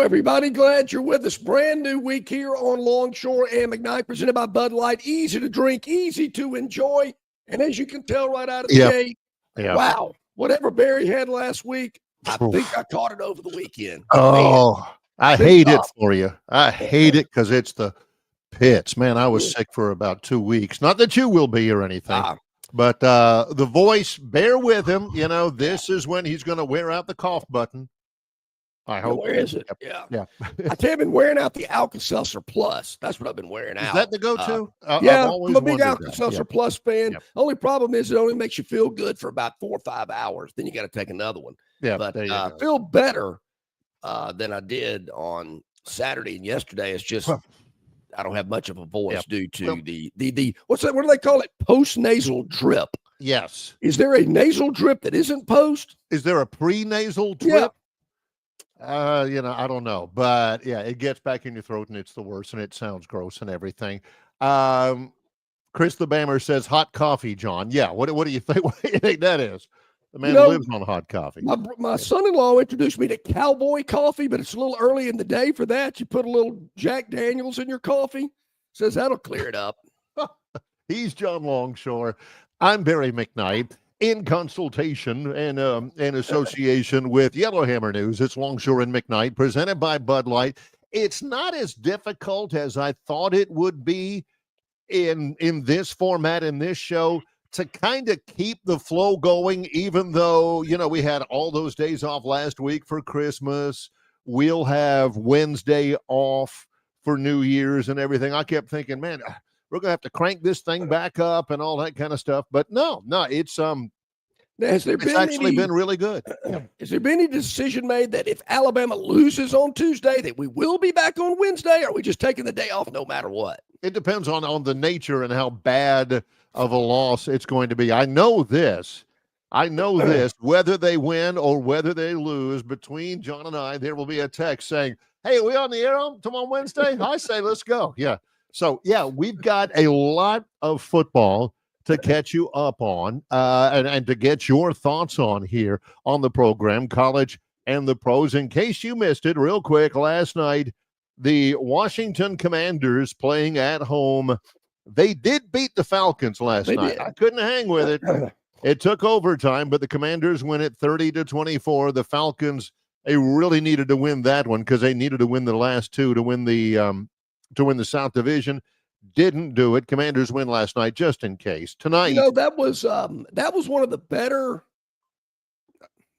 Hello, everybody. Glad you're with us. Brand new week here on Longshore and McKnight, presented by Bud Light. Easy to drink, easy to enjoy. And as you can tell right out of the gate, wow, whatever Barry had last week, I think I caught it over the weekend. Oh, man, I hate it for you. I it hate it because it's the pits. Man, I was sick for about 2 weeks. Not that you will be or anything. But the voice, bear with him. You know, this is when he's going to wear out the cough button. I hope. Where is it? Yeah. I tell you, I've been wearing out the Alka-Seltzer Plus. That's what I've been wearing out. Is that the go-to? Yeah, I'm a big Alka-Seltzer Plus fan. Only problem is it only makes you feel good for about 4 or 5 hours. Then you got to take another one. Yeah, but I feel better than I did on Saturday and yesterday. It's just I don't have much of a voice due to the what's that? What do they call it? Post-nasal drip. Yes. Is there a nasal drip that isn't post? Is there a pre-nasal drip? Yeah. I don't know, but yeah, it gets back in your throat and it's the worst and it sounds gross and everything. Chris the Bammer says hot coffee, John. Yeah. What do you think? What do you think that is? The man lives on hot coffee. My son-in-law introduced me to cowboy coffee, but it's a little early in the day for that. You put a little Jack Daniels in your coffee. Says that'll clear it up. He's John Longshore. I'm Barry McKnight. In consultation and in association with Yellowhammer News, it's Longshore and McKnight, presented by Bud Light. It's not as difficult as I thought it would be in this format, in this show, to kind of keep the flow going, even though, we had all those days off last week for Christmas. We'll have Wednesday off for New Year's and everything. I kept thinking, man, we're going to have to crank this thing back up and all that kind of stuff. But no, it's actually been really good. Has there been any decision made that if Alabama loses on Tuesday that we will be back on Wednesday, or are we just taking the day off no matter what? It depends on the nature and how bad of a loss it's going to be. I know this, whether they win or whether they lose, between John and I, there will be a text saying, hey, are we on the air tomorrow Wednesday? I say, let's go. Yeah. So, we've got a lot of football to catch you up on and to get your thoughts on here on the program, college and the pros. In case you missed it, real quick, last night, the Washington Commanders playing at home, they did beat the Falcons last night. I couldn't hang with it. It took overtime, but the Commanders win it 30-24. The Falcons, they really needed to win that one because they needed to win the last two to win the South Division. Didn't do it. Commanders win last night, just in case. Tonight, that was one of the better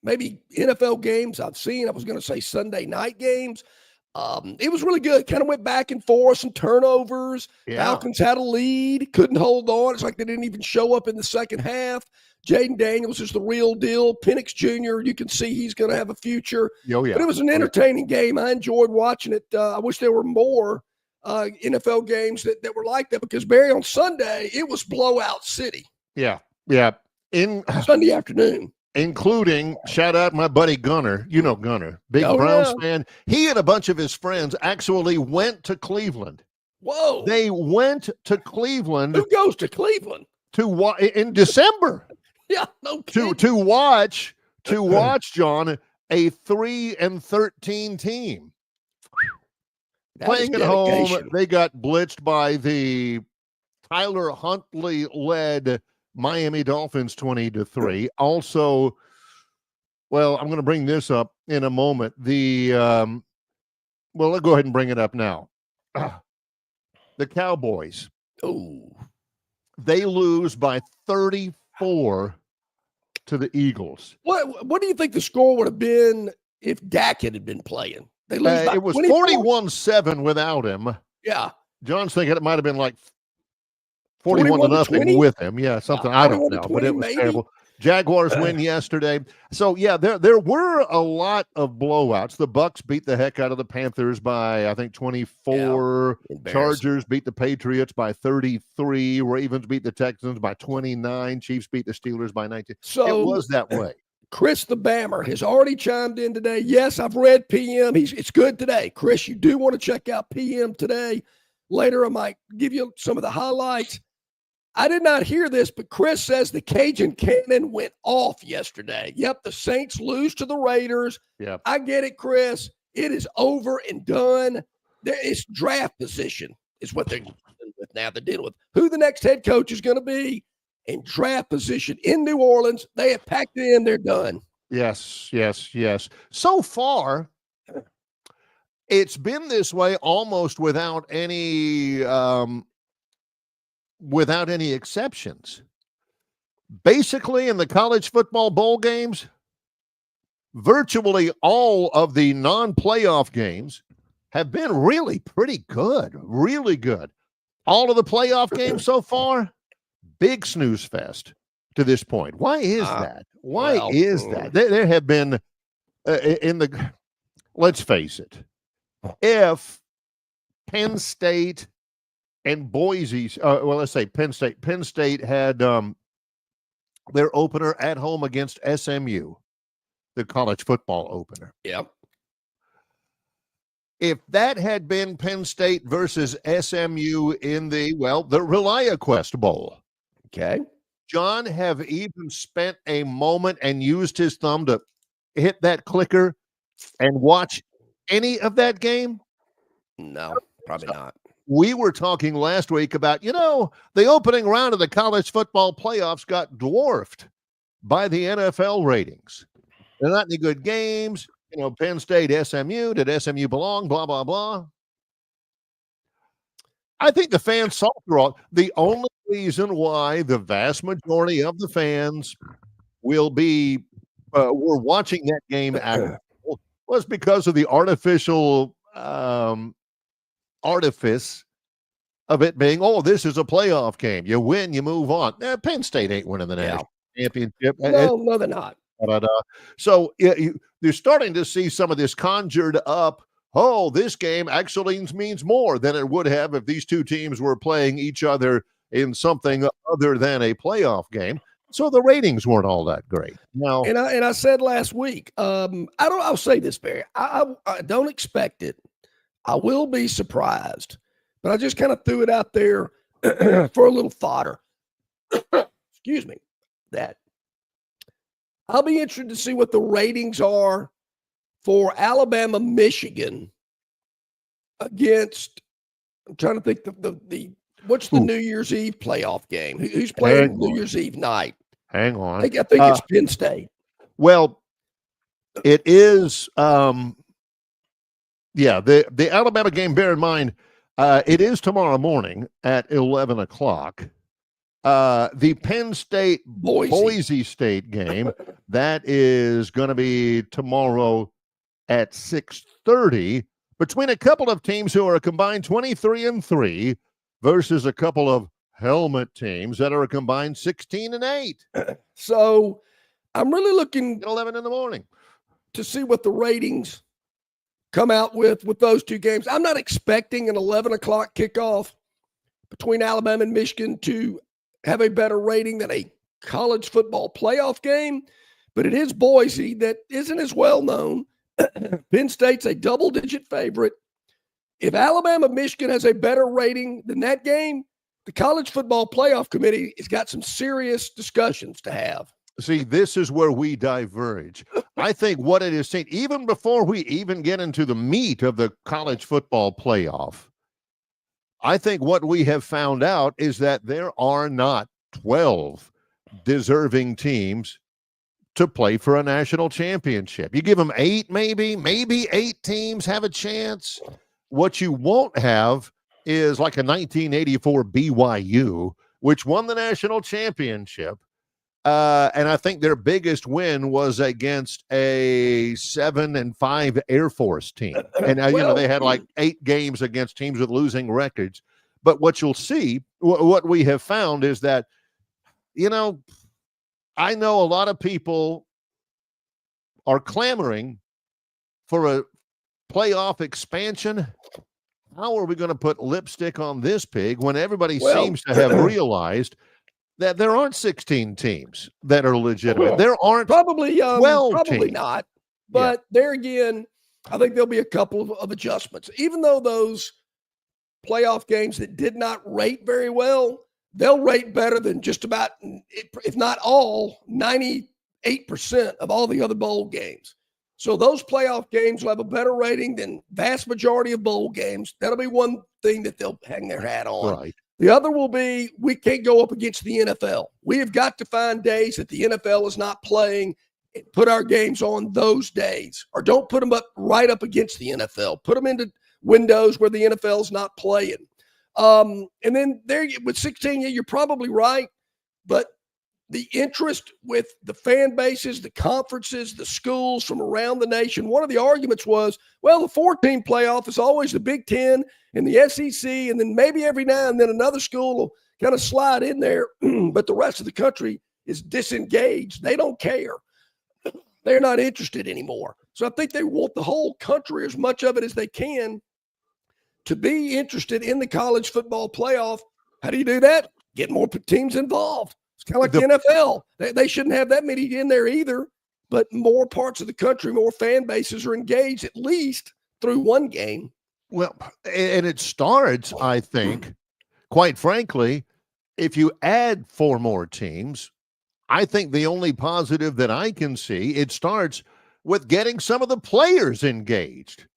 maybe NFL games I've seen. I was going to say Sunday night games. It was really good. Kind of went back and forth, some turnovers. Falcons had a lead, couldn't hold on. It's like they didn't even show up in the second half. Jaden Daniels is the real deal. Penix Jr., you can see he's going to have a future. But it was an entertaining game. I enjoyed watching it. I wish there were more NFL games that were like that, because Barry, on Sunday it was blowout city. In Sunday afternoon, including, shout out my buddy Gunner, Gunner, big Browns fan. He and a bunch of his friends actually went to Cleveland. Whoa, they went to Cleveland. Who goes to Cleveland in December? No kidding. to watch John, a 3-13 team playing at home. They got blitzed by the Tyler Huntley-led Miami Dolphins 20-3. Also, well, I'm going to bring this up in a moment. Let's go ahead and bring it up now. The Cowboys. Oh, they lose by 34 to the Eagles. What do you think the score would have been if Dak had been playing? They lose by it was 41-7 without him. Yeah. John's thinking it might have been like 41-0 with him. Yeah, something. I don't know, but it was terrible. Jaguars win yesterday. So, there were a lot of blowouts. The Bucks beat the heck out of the Panthers by, I think, 24. Chargers beat the Patriots by 33. Ravens beat the Texans by 29. Chiefs beat the Steelers by 19. So it was that way. Chris the Bammer has already chimed in today. Yes, I've read PM. It's good today. Chris, you do want to check out PM today. Later, I might give you some of the highlights. I did not hear this, but Chris says the Cajun cannon went off yesterday. Yep, the Saints lose to the Raiders. Yep. I get it, Chris. It is over and done. It's draft position is what they're dealing with now. They're dealing with who the next head coach is going to be and draft position in New Orleans. They have packed it in. They're done. Yes, yes, yes. So far, it's been this way almost without any exceptions. Basically, in the college football bowl games, virtually all of the non-playoff games have been really pretty good, really good. All of the playoff games so far, big snooze fest to this point. Why is that? Why is that? There have been let's face it, if Penn State and Boise, let's say Penn State had their opener at home against SMU, the college football opener. Yep. If that had been Penn State versus SMU in the ReliaQuest Bowl. Okay. John have even spent a moment and used his thumb to hit that clicker and watch any of that game? No, probably not. We were talking last week about, the opening round of the college football playoffs got dwarfed by the NFL ratings. They're not any good games. Penn State, SMU, did SMU belong? Blah, blah, blah. I think the fans saw through all. The only reason why the vast majority of the fans will be were watching that game was because of the artificial artifice of it being, this is a playoff game. You win, you move on. Penn State ain't winning the national championship. No, they're not. So you're starting to see some of this conjured up. This game actually means more than it would have if these two teams were playing each other in something other than a playoff game. So the ratings weren't all that great. Now, and I said last week, I'll say this, Barry. I don't expect it. I will be surprised, but I just kind of threw it out there for a little fodder. Excuse me. That I'll be interested to see what the ratings are for Alabama, Michigan against. I'm trying to think the what's the New Year's Eve playoff game? Who's playing New Year's Eve night? Hang on. I think it's Penn State. Well, it is. The Alabama game. Bear in mind, it is tomorrow morning at 11 o'clock. The Penn State Boise State game, that is going to be tomorrow at 6:30 between a couple of teams who are a combined 23-3 versus a couple of helmet teams that are a combined 16-8. So I'm really looking at 11 in the morning to see what the ratings come out with those two games. I'm not expecting an 11 o'clock kickoff between Alabama and Michigan to have a better rating than a college football playoff game, but it is Boise that isn't as well known. Penn State's a double-digit favorite. If Alabama, Michigan has a better rating than that game, the college football playoff committee has got some serious discussions to have. See, this is where we diverge. I think what it is saying, even before we even get into the meat of the college football playoff, I think what we have found out is that there are not 12 deserving teams to play for a national championship. You give them 8, maybe 8 teams have a chance. What you won't have is like a 1984 BYU, which won the national championship. And I think their biggest win was against a 7-5 Air Force team. And, they had like 8 games against teams with losing records. But what you'll see, what we have found is that, I know a lot of people are clamoring for a playoff expansion. How are we going to put lipstick on this pig when everybody seems to have realized that there aren't 16 teams that are legitimate? There aren't probably 12 teams. Not. But there again, I think there'll be a couple of adjustments. Even though those playoff games that did not rate very well, they'll rate better than just about, if not all, 98% of all the other bowl games. So those playoff games will have a better rating than vast majority of bowl games. That'll be one thing that they'll hang their hat on. Right. The other will be we can't go up against the NFL. We have got to find days that the NFL is not playing and put our games on those days, or don't put them up right up against the NFL. Put them into windows where the NFL is not playing. And then there with 16, you're probably right, but the interest with the fan bases, the conferences, the schools from around the nation, one of the arguments was, well, the 14 playoff is always the Big Ten and the SEC, and then maybe every now and then another school will kind of slide in there, but the rest of the country is disengaged. They don't care. They're not interested anymore. So I think they want the whole country, as much of it as they can, to be interested in the college football playoff. How do you do that? Get more teams involved. It's kind of like the NFL. They shouldn't have that many in there either, but more parts of the country, more fan bases are engaged at least through one game. Well, and it starts, I think, quite frankly, if you add 4 more teams, I think the only positive that I can see, it starts with getting some of the players engaged.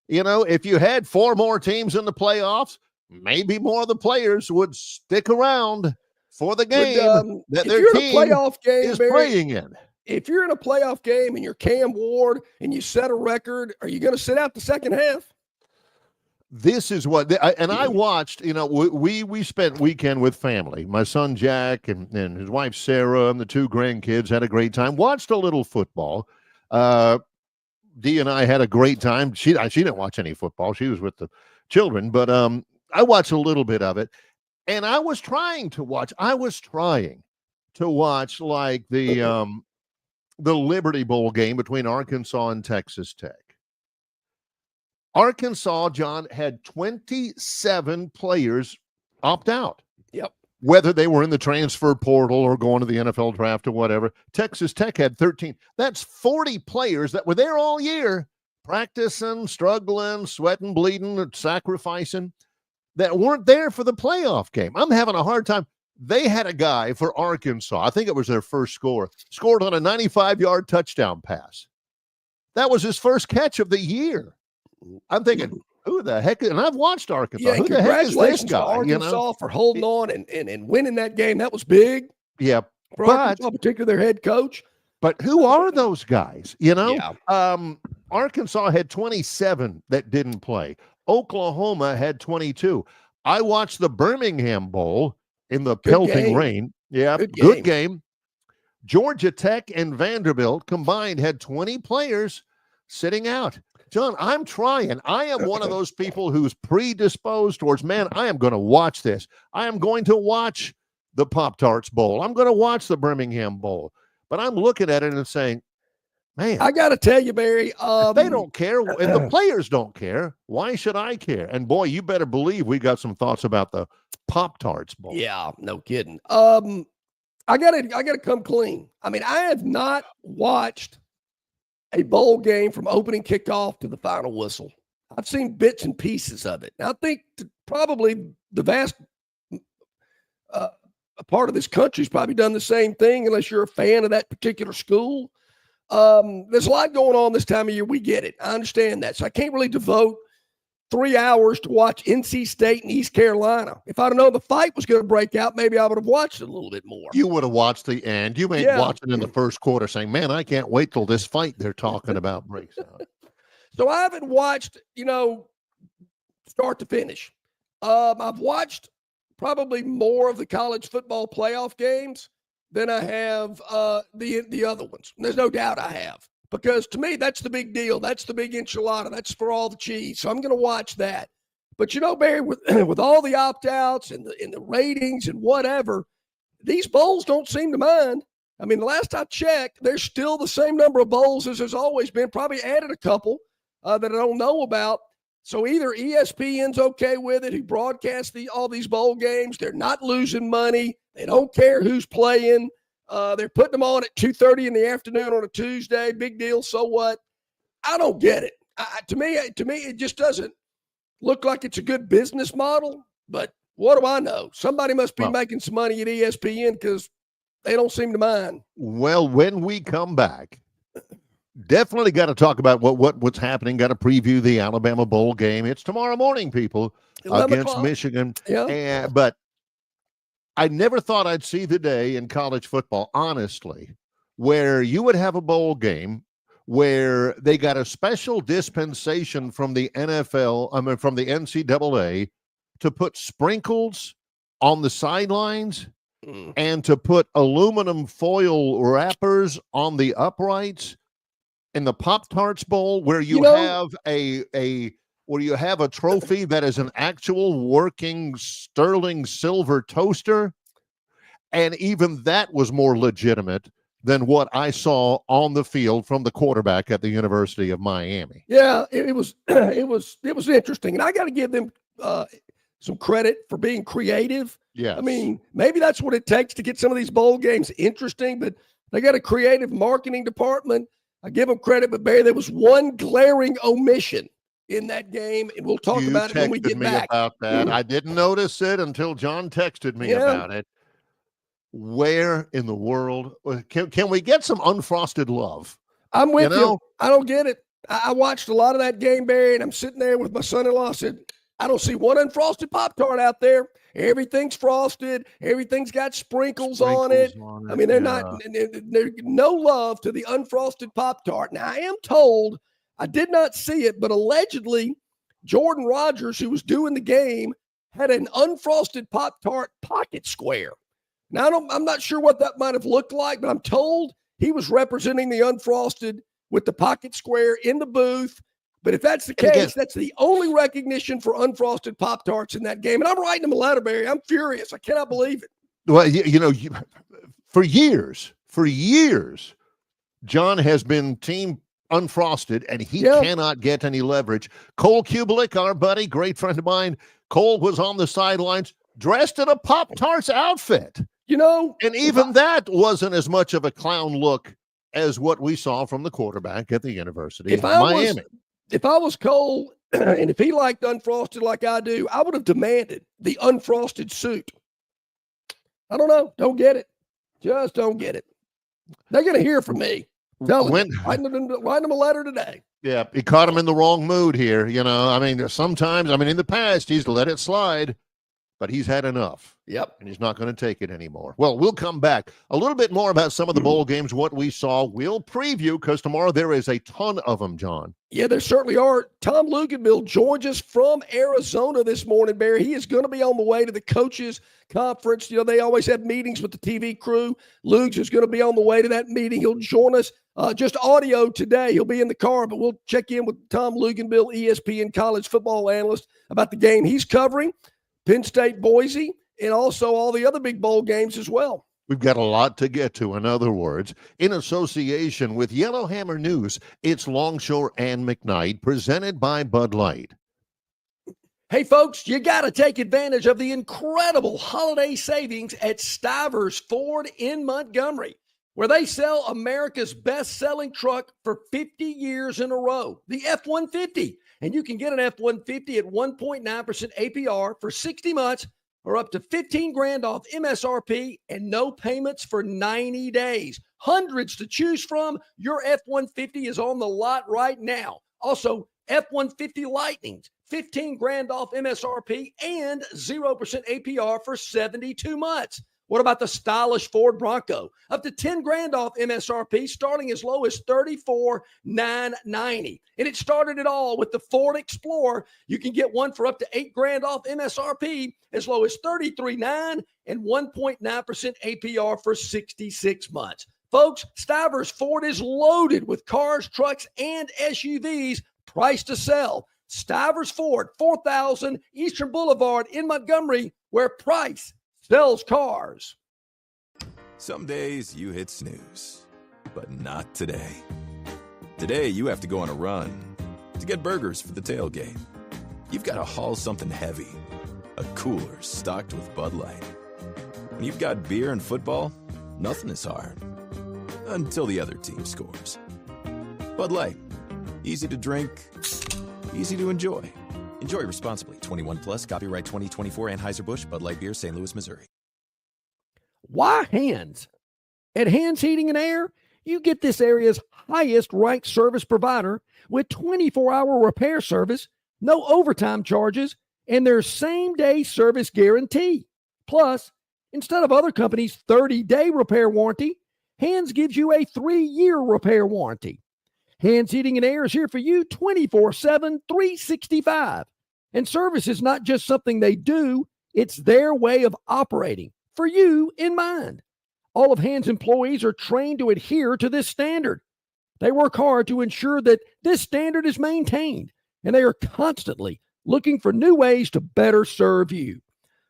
You know, if you had 4 more teams in the playoffs, maybe more of the players would stick around for the game that their team is playing in. If you're in a playoff game and you're Cam Ward and you set a record, are you going to sit out the second half? This is what, I watched, you know, we spent weekend with family. My son Jack and his wife Sarah and the 2 grandkids had a great time. Watched a little football. Dee and I had a great time. She didn't watch any football. She was with the children, but I watched a little bit of it. And I was trying to watch like the Liberty Bowl game between Arkansas and Texas Tech. Arkansas, John, had 27 players opt out. Yep. Whether they were in the transfer portal or going to the NFL draft or whatever. Texas Tech had 13. That's 40 players that were there all year, practicing, struggling, sweating, bleeding, sacrificing, that weren't there for the playoff game. I'm having a hard time. They had a guy for Arkansas, I think it was their first score, scored on a 95-yard touchdown pass. That was his first catch of the year. I'm thinking, who the heck? And I've watched Arkansas. Yeah, who the heck is this guy? To Arkansas for holding on and winning that game. That was big. Yeah. For Arkansas, particularly their head coach. But who are those guys? You know, yeah. Arkansas had 27 that didn't play. Oklahoma had 22. I watched the Birmingham Bowl in the pelting rain. Yeah, good game. Georgia Tech and Vanderbilt combined had 20 players sitting out. John, I'm trying. I am one of those people who's predisposed towards, man, I am going to watch this. I am going to watch the Pop-Tarts Bowl. I'm going to watch the Birmingham Bowl. But I'm looking at it and saying, man, I got to tell you, Barry, if they don't care, and the players don't care, why should I care? And boy, you better believe we got some thoughts about the Pop-Tarts Bowl. Yeah, no kidding. I gotta come clean. I mean, I have not watched a bowl game from opening kickoff to the final whistle. I've seen bits and pieces of it. And I think probably the vast part of this country's probably done the same thing, unless you're a fan of that particular school. There's a lot going on this time of year. We get it. I understand that. So I can't really devote 3 hours to watch NC State and East Carolina. If I'd have known the fight was going to break out, maybe I would have watched it a little bit more. You would have watched the end. You may watch it in the first quarter saying, man, I can't wait till this fight they're talking about breaks out. So I haven't watched, start to finish. I've watched probably more of the college football playoff games than I have the other ones. There's no doubt I have. Because to me, that's the big deal. That's the big enchilada. That's for all the cheese. So I'm going to watch that. But Barry, with all the opt-outs and the ratings and whatever, these bowls don't seem to mind. I mean, the last I checked, there's still the same number of bowls as there's always been. Probably added a couple that I don't know about. So either ESPN's okay with it, who broadcasts all these bowl games. They're not losing money. They don't care who's playing. They're putting them on at 2:30 in the afternoon on a Tuesday. Big deal. So what? I don't get it. To me, it just doesn't look like it's a good business model. But what do I know? Somebody must be making some money at ESPN because they don't seem to mind. Well, when we come back, Definitely got to talk about what's happening. Got to preview the Alabama Bowl game. It's tomorrow morning, people, 11 against o'clock. Michigan. Yeah. But I never thought I'd see the day in college football, honestly, where you would have a bowl game where they got a special dispensation from the NFL, from the NCAA, to put sprinkles on the sidelines and to put aluminum foil wrappers on the uprights in the Pop-Tarts Bowl, where you have where you have a trophy that is an actual working sterling silver toaster. And even that was more legitimate than what I saw on the field from the quarterback at the University of Miami. Yeah, it was it was interesting. And I got to give them some credit for being creative. Yes. I mean, maybe that's what it takes to get some of these bowl games interesting, but they got a creative marketing department. I give them credit, but Barry, there was one glaring omission in that game, and we'll talk about it when we get back. About that. I didn't notice it until John texted me about it. Where in the world can we get some unfrosted love? I'm with you. I don't get it. I watched a lot of that game, Barry, and I'm sitting there with my son-in-law. I said, I don't see one unfrosted Pop-Tart out there. Everything's frosted. Everything's got sprinkles on it. I mean, there's no love to the unfrosted Pop-Tart. Now, I am told, I did not see it, but allegedly Jordan Rodgers, who was doing the game, had an unfrosted Pop-Tart pocket square. Now, I'm not sure what that might have looked like, but I'm told he was representing the unfrosted with the pocket square in the booth. But if that's the case, that's the only recognition for unfrosted Pop-Tarts in that game. And I'm writing him a letter, Barry. I'm furious. I cannot believe it. Well, for years, John has been team unfrosted, and he cannot get any leverage. Cole Kubelik, our buddy, great friend of mine, Cole was on the sidelines dressed in a Pop-Tarts outfit. And even that wasn't as much of a clown look as what we saw from the quarterback at the University of Miami. If I was Cole, and if he liked unfrosted like I do, I would have demanded the unfrosted suit. I don't know. Don't get it. Just don't get it. They're going to hear from me. Writing them a letter today. Yeah, he caught him in the wrong mood here. I mean, sometimes, in the past, he's let it slide, but he's had enough. Yep. And he's not going to take it anymore. Well, we'll come back. A little bit more about some of the bowl games, what we saw. We'll preview, because tomorrow there is a ton of them, John. Yeah, there certainly are. Tom Luganville joins us from Arizona this morning, Barry. He is going to be on the way to the coaches conference. They always have meetings with the TV crew. Lugs is going to be on the way to that meeting. He'll join us just audio today. He'll be in the car, but we'll check in with Tom Luganville, ESPN college football analyst, about the game he's covering, Penn State, Boise, and also all the other big bowl games as well. We've got a lot to get to. In other words, in association with Yellowhammer News, it's Longshore and McKnight, presented by Bud Light. Hey, folks, you got to take advantage of the incredible holiday savings at Stivers Ford in Montgomery, where they sell America's best-selling truck for 50 years in a row, the F-150. And you can get an F-150 at 1.9% APR for 60 months, or up to $15,000 off MSRP and no payments for 90 days. Hundreds to choose from. Your F-150 is on the lot right now. Also, F-150 Lightnings, $15,000 off MSRP and 0% APR for 72 months. What about the stylish Ford Bronco? Up to $10,000 off MSRP, starting as low as $34,990. And it started it all with the Ford Explorer. You can get one for up to $8,000 off MSRP, as low as $33,900 and 1.9% APR for 66 months. Folks, Stivers Ford is loaded with cars, trucks, and SUVs priced to sell. Stivers Ford, 4000 Eastern Boulevard in Montgomery, where price sells cars. Some days you hit snooze, but not today. Today you have to go on a run to get burgers for the tailgate. You've got to haul something heavy, a cooler stocked with Bud Light. When you've got beer and football, nothing is hard. Until the other team scores. Bud Light. Easy to drink, easy to enjoy. Enjoy responsibly. 21 plus. Copyright 2024 Anheuser-Busch, Bud Light Beer, St. Louis, Missouri. Why Hands? At Hands Heating and Air, you get this area's highest ranked service provider with 24-hour repair service, no overtime charges, and their same-day service guarantee. Plus, instead of other companies' 30-day repair warranty, Hands gives you a 3-year repair warranty. Hands Heating and Air is here for you 24/7, 365. And service is not just something they do, it's their way of operating, for you in mind. All of Hands employees are trained to adhere to this standard. They work hard to ensure that this standard is maintained, and they are constantly looking for new ways to better serve you.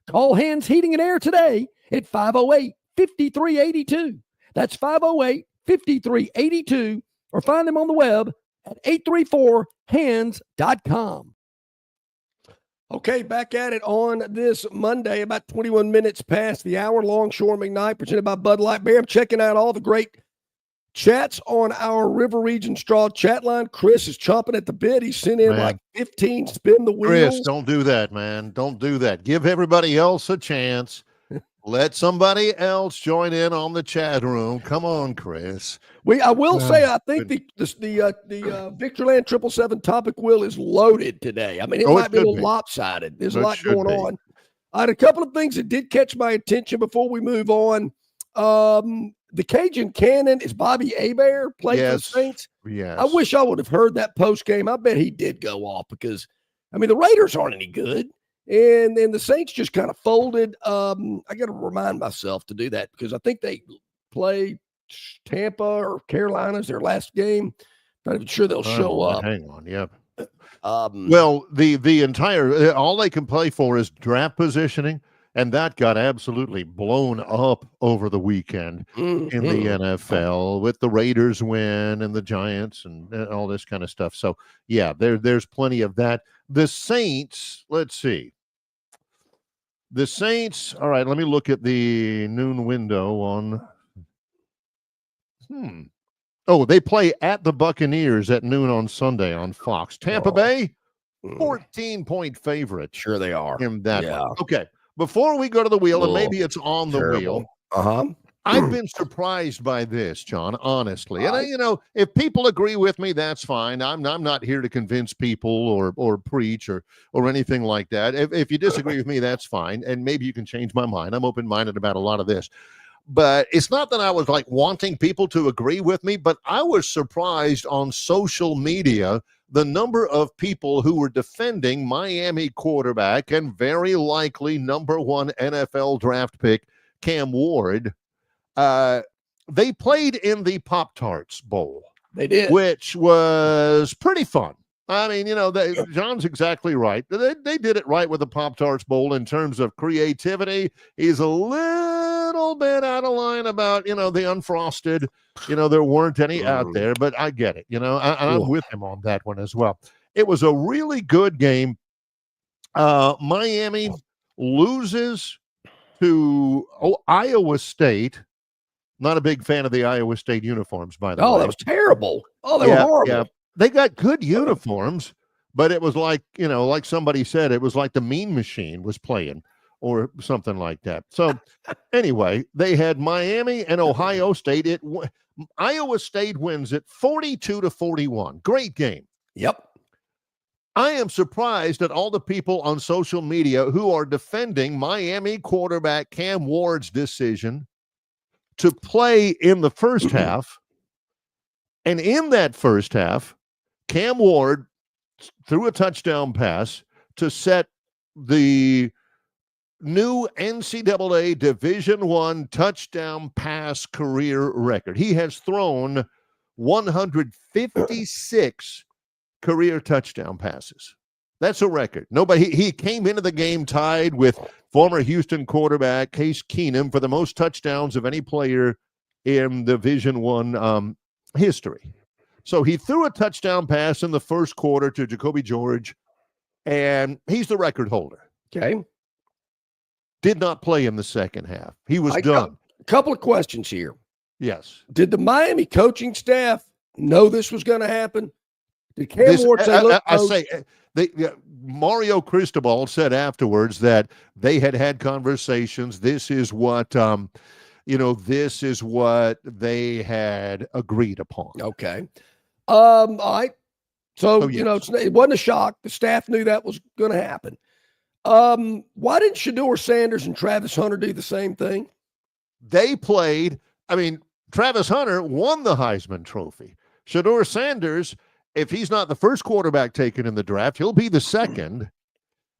Call Hands Heating and Air today at 508-5382. That's 508-5382, or find them on the web at 834hands.com. Okay, back at it on this Monday, about 21 minutes past the hour. Longshore McKnight, presented by Bud Light Beer. I'm checking out all the great chats on our River Region Straw chat line. Chris is chomping at the bit. He sent in like 15 spin the wheels. Chris, don't do that, man. Don't do that. Give everybody else a chance. Let somebody else join in on the chat room. Come on, Chris. I will say, I think the Victorland 777 topic wheel is loaded today. I mean, it might be a little lopsided. There's a lot going on. I had a couple of things that did catch my attention before we move on. The Cajun Cannon is Bobby Hebert played for the Saints. Yes. I wish I would have heard that post game. I bet he did go off because, I mean, the Raiders aren't any good. And then the Saints just kind of folded. I got to remind myself to do that because I think they play Tampa or Carolina as their last game. Not even sure they'll show up. Hang on, yep. Well, the entire all they can play for is draft positioning, and that got absolutely blown up over the weekend in the NFL with the Raiders win and the Giants and all this kind of stuff. So yeah, there's plenty of that. The Saints, let's see. The Saints, all right, let me look at the noon window on. Oh, they play at the Buccaneers at noon on Sunday on Fox. Tampa Bay, 14-point favorite. Sure they are. In that one. Okay, before we go to the wheel, and maybe it's on the wheel. I've been surprised by this, John, honestly. And, if people agree with me, that's fine. I'm not here to convince people or preach or anything like that. If you disagree with me, that's fine. And maybe you can change my mind. I'm open-minded about a lot of this. But it's not that I was like wanting people to agree with me, but I was surprised on social media the number of people who were defending Miami quarterback and very likely number 1 NFL draft pick, Cam Ward. They played in the Pop-Tarts Bowl. They did. Which was pretty fun. I mean, John's exactly right. They did it right with the Pop-Tarts Bowl in terms of creativity. He's a little bit out of line about, the unfrosted. There weren't any out there, but I get it. I'm with him on that one as well. It was a really good game. Miami loses to Iowa State. Not a big fan of the Iowa State uniforms, by the way. Oh, that was terrible. Oh, they were horrible. Yeah. They got good uniforms, but it was like, like somebody said, it was like the Mean Machine was playing or something like that. So anyway, they had Miami and Ohio State. Iowa State wins it 42-41. Great game. Yep. I am surprised at all the people on social media who are defending Miami quarterback Cam Ward's decision to play in the first half. And in that first half, Cam Ward threw a touchdown pass to set the new NCAA Division I touchdown pass career record. He has thrown 156 career touchdown passes. That's a record. He came into the game tied with former Houston quarterback Case Keenum for the most touchdowns of any player in Division I history. So he threw a touchdown pass in the first quarter to Jacoby George, and he's the record holder. Okay. Did not play in the second half. He was done. A couple of questions here. Yes. Did the Miami coaching staff know this was going to happen? Did Cam Ward say, look, Mario Cristobal said afterwards that they had conversations. This is what, this is what they had agreed upon. Okay. All right. So, yes. it wasn't a shock. The staff knew that was going to happen. Why didn't Shedeur Sanders and Travis Hunter do the same thing? They played. I mean, Travis Hunter won the Heisman Trophy. Shedeur Sanders, if he's not the first quarterback taken in the draft, he'll be the second.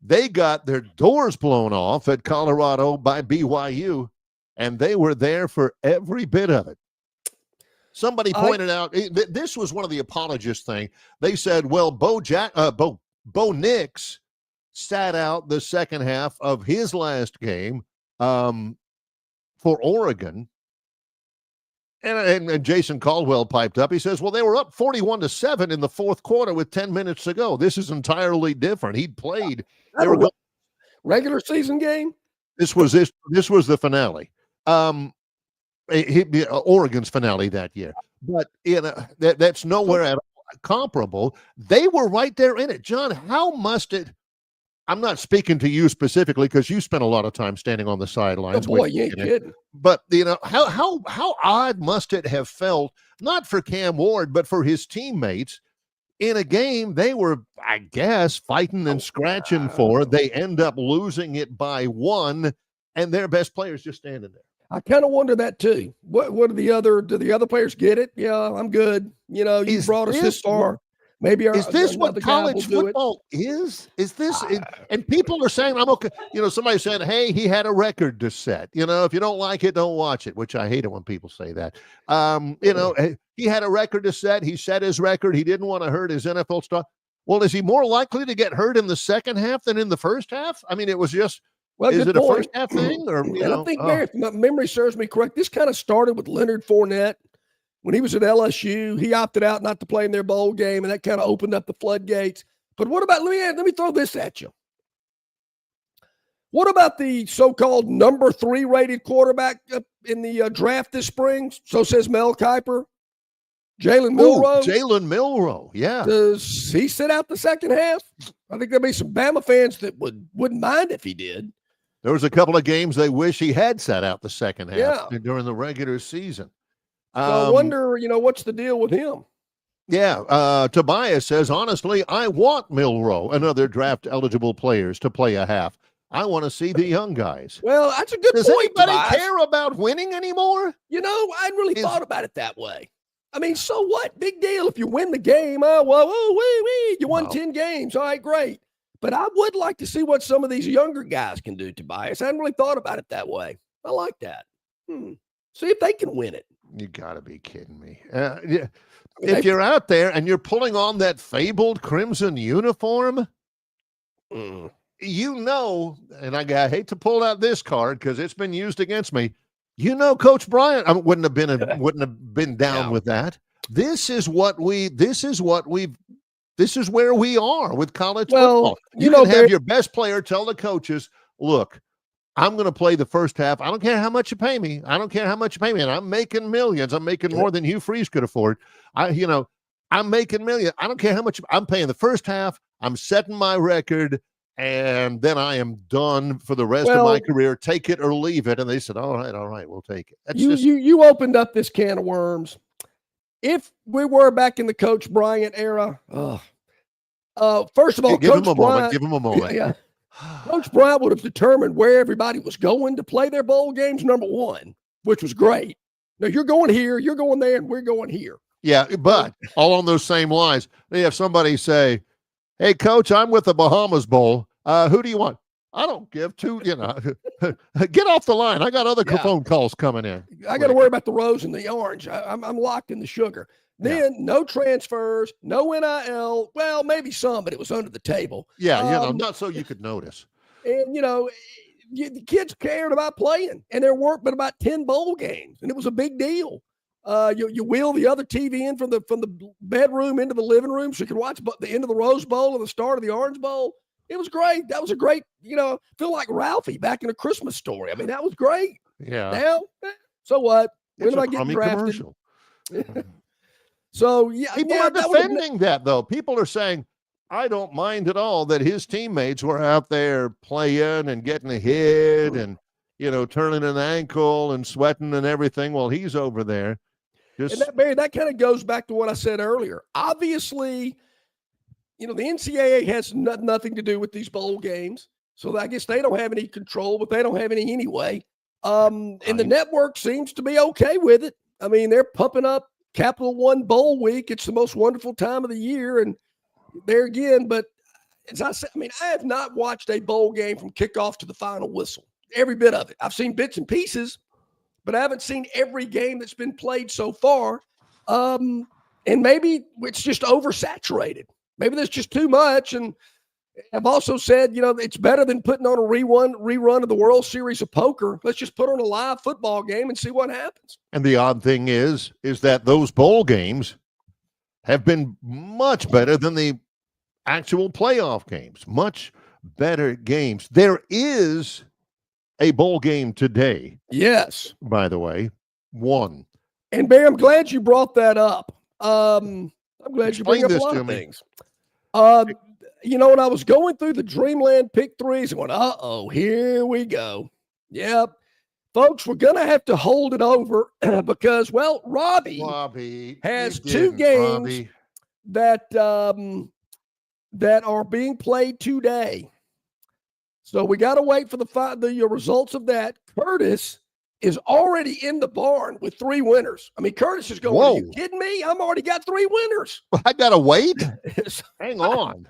They got their doors blown off at Colorado by BYU, and they were there for every bit of it. Somebody pointed out, this was one of the apologist thing. They said, well, Bo Nix sat out the second half of his last game for Oregon. And Jason Caldwell piped up. He says, well, they were up 41-7 in the fourth quarter with 10 minutes to go. This is entirely different. He'd played. They were regular season game? This was the finale. Oregon's finale that year. But that's nowhere at all comparable. They were right there in it. John, how must it? I'm not speaking to you specifically because you spent a lot of time standing on the sidelines. Oh boy, you ain't kidding. But how odd must it have felt, not for Cam Ward, but for his teammates in a game they were, I guess, fighting and scratching for. They end up losing it by 1, and their best players just standing there. I kind of wonder that too. What do the other players get it? Yeah, I'm good. You brought us this far. Maybe is this what college football is? Is this? And people are saying, I'm okay. Somebody said, hey, he had a record to set. If you don't like it, don't watch it, which I hate it when people say that. He had a record to set. He set his record. He didn't want to hurt his NFL stuff. Well, is he more likely to get hurt in the second half than in the first half? I mean, it was just, is it a first half thing? Or, I think, if my memory serves me correct, this kind of started with Leonard Fournette. When he was at LSU, he opted out not to play in their bowl game, and that kind of opened up the floodgates. But what about, let me throw this at you. What about the so-called number 3 rated quarterback in the draft this spring? So says Mel Kiper. Jalen Milroe. Jalen Milroe, yeah. Does he sit out the second half? I think there'll be some Bama fans that wouldn't mind if he did. There was a couple of games they wish he had sat out the second half during the regular season. So I wonder, what's the deal with him? Yeah. Tobias says, honestly, I want Milroe and other draft-eligible players to play a half. I want to see the young guys. Well, that's a good point. Does anybody care about winning anymore? I hadn't really thought about it that way. I mean, so what? Big deal if you win the game. You won 10 games. All right, great. But I would like to see what some of these younger guys can do, Tobias. I hadn't really thought about it that way. I like that. See if they can win it. You got to be kidding me. If you're out there and you're pulling on that fabled crimson uniform, and I hate to pull out this card because it's been used against me. Coach Bryant wouldn't have been down with that. This is where we are with college football. You can have your best player tell the coaches, look, I'm going to play the first half. I don't care how much you pay me. And I'm making millions. I'm making more than Hugh Freeze could afford. I'm making millions. I don't care how much I'm paying the first half. I'm setting my record, and then I am done for the rest of my career. Take it or leave it. And they said, all right, we'll take it. You opened up this can of worms. If we were back in the Coach Bryant era, first of all, give him a moment. Yeah. Coach Bryant would have determined where everybody was going to play their bowl games, number 1, which was great. Now, you're going here, you're going there, and we're going here. Yeah, but all on those same lines, they have somebody say, hey, Coach, I'm with the Bahamas Bowl. Who do you want? I don't give two, get off the line. I got other phone calls coming in. I got to worry about the rose and the orange. I'm locked in the sugar. Then no transfers, no NIL. Well, maybe some, but it was under the table. Yeah, not so you could notice. And, the kids cared about playing, and there weren't but about 10 bowl games, and it was a big deal. You wheel the other TV in from the bedroom into the living room so you could watch the end of the Rose Bowl and the start of the Orange Bowl. It was great. That was a great, feel like Ralphie back in A Christmas Story. I mean, that was great. Yeah. Now, so what? When am I getting drafted? So, people are defending that, though. People are saying, I don't mind at all that his teammates were out there playing and getting a hit and, turning an ankle and sweating and everything while he's over there. And that, Barry, that kind of goes back to what I said earlier. Obviously, the NCAA has nothing to do with these bowl games. So I guess they don't have any control, but they don't have any anyway. And the network seems to be okay with it. I mean, they're pumping up Capital One Bowl Week. It's the most wonderful time of the year. And there again, but as I said, I have not watched a bowl game from kickoff to the final whistle, every bit of it. I've seen bits and pieces, but I haven't seen every game that's been played so far. And maybe it's just oversaturated. Maybe there's just too much. And I've also said, it's better than putting on a rerun of the World Series of Poker. Let's just put on a live football game and see what happens. And the odd thing is that those bowl games have been much better than the actual playoff games. Much better games. There is a bowl game today. Yes. By the way, one. And Barry, I'm glad you brought that up. I'm glad you bring up a lot of things. When I was going through the Dreamland pick threes, I went, here we go. Yep. Folks, we're going to have to hold it over because, Robbie has two games that are being played today. So we got to wait for the results of that. Curtis is already in the barn with 3 winners. I mean, Curtis is going, Whoa. Are you kidding me? I'm already got 3 winners. I got to wait? Hang on.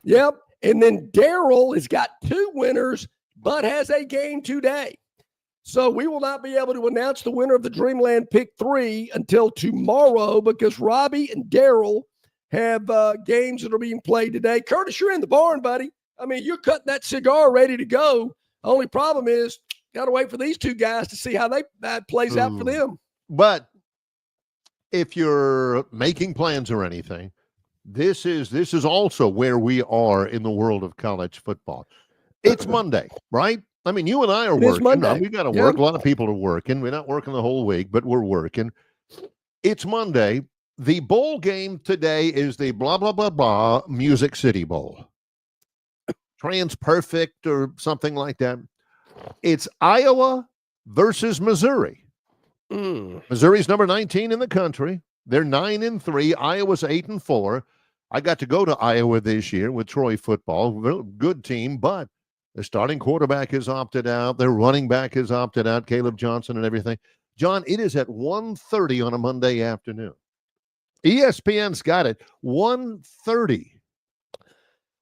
Yep. And then Daryl has got 2 winners, but has a game today. So we will not be able to announce the winner of the Dreamland Pick 3 until tomorrow because Robbie and Daryl have games that are being played today. Curtis, you're in the barn, buddy. I mean, you're cutting that cigar ready to go. Only problem is, got to wait for these 2 guys to see how that plays out for them. But if you're making plans or anything, this is also where we are in the world of college football. It's Monday, right? I mean, you and I are working. Now, we got to work. A lot of people are working. We're not working the whole week, but we're working. It's Monday. The bowl game today is the blah, blah, blah, blah Music City Bowl. Trans-Perfect or something like that. It's Iowa versus Missouri. Missouri's number 19 in the country. They're 9-3. Iowa's 8-4. I got to go to Iowa this year with Troy football. Good team, but their starting quarterback has opted out. Their running back has opted out, Caleb Johnson and everything. John, it is at 1:30 on a Monday afternoon. ESPN's got it, 1:30.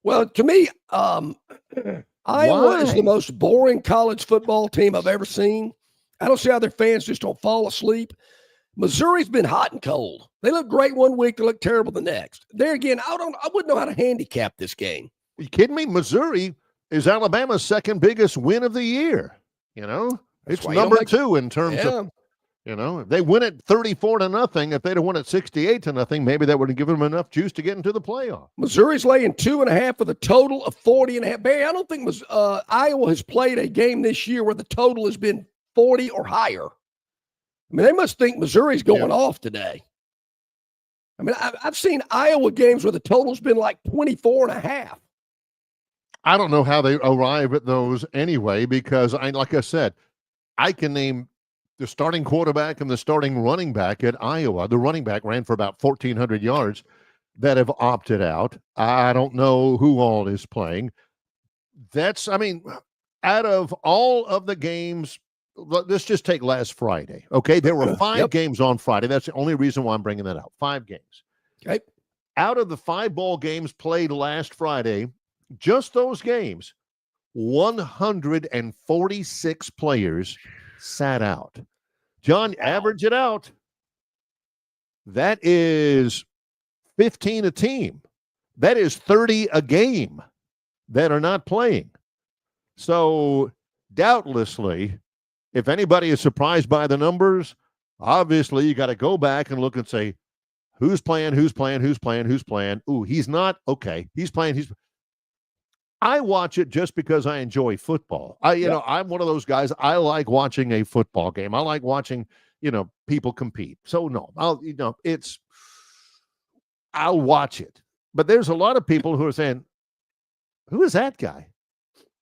Well, to me, Iowa is the most boring college football team I've ever seen. I don't see how their fans just don't fall asleep. Missouri's been hot and cold. They look great one week, they look terrible the next. There again, I wouldn't know how to handicap this game. Are you kidding me? Missouri is Alabama's second biggest win of the year. It's number 2 in terms of, if they win it 34-0, if they'd have won it 68-0, maybe that would have given them enough juice to get into the playoff. Missouri's laying 2.5 with a total of 40.5. Barry, I don't think Iowa has played a game this year where the total has been 40 or higher. I mean, they must think Missouri's going off today. I mean, I've seen Iowa games where the total's been like 24.5. I don't know how they arrive at those anyway, because like I said, I can name the starting quarterback and the starting running back at Iowa. The running back ran for about 1,400 yards that have opted out. I don't know who all is playing. Out of all of the games, let's just take last Friday. Okay. There were 5 games on Friday. That's the only reason why I'm bringing that up. 5 games. Okay. Out of the 5 bowl games played last Friday, just those games, 146 players sat out. John, average it out. That is 15 a team. That is 30 a game that are not playing. So doubtlessly, if anybody is surprised by the numbers, obviously you got to go back and look and say, who's playing? Ooh, he's not. Okay, he's playing. I watch it just because I enjoy football. I'm one of those guys. I like watching a football game. I like watching, people compete. So no, I'll watch it. But there's a lot of people who are saying, who is that guy?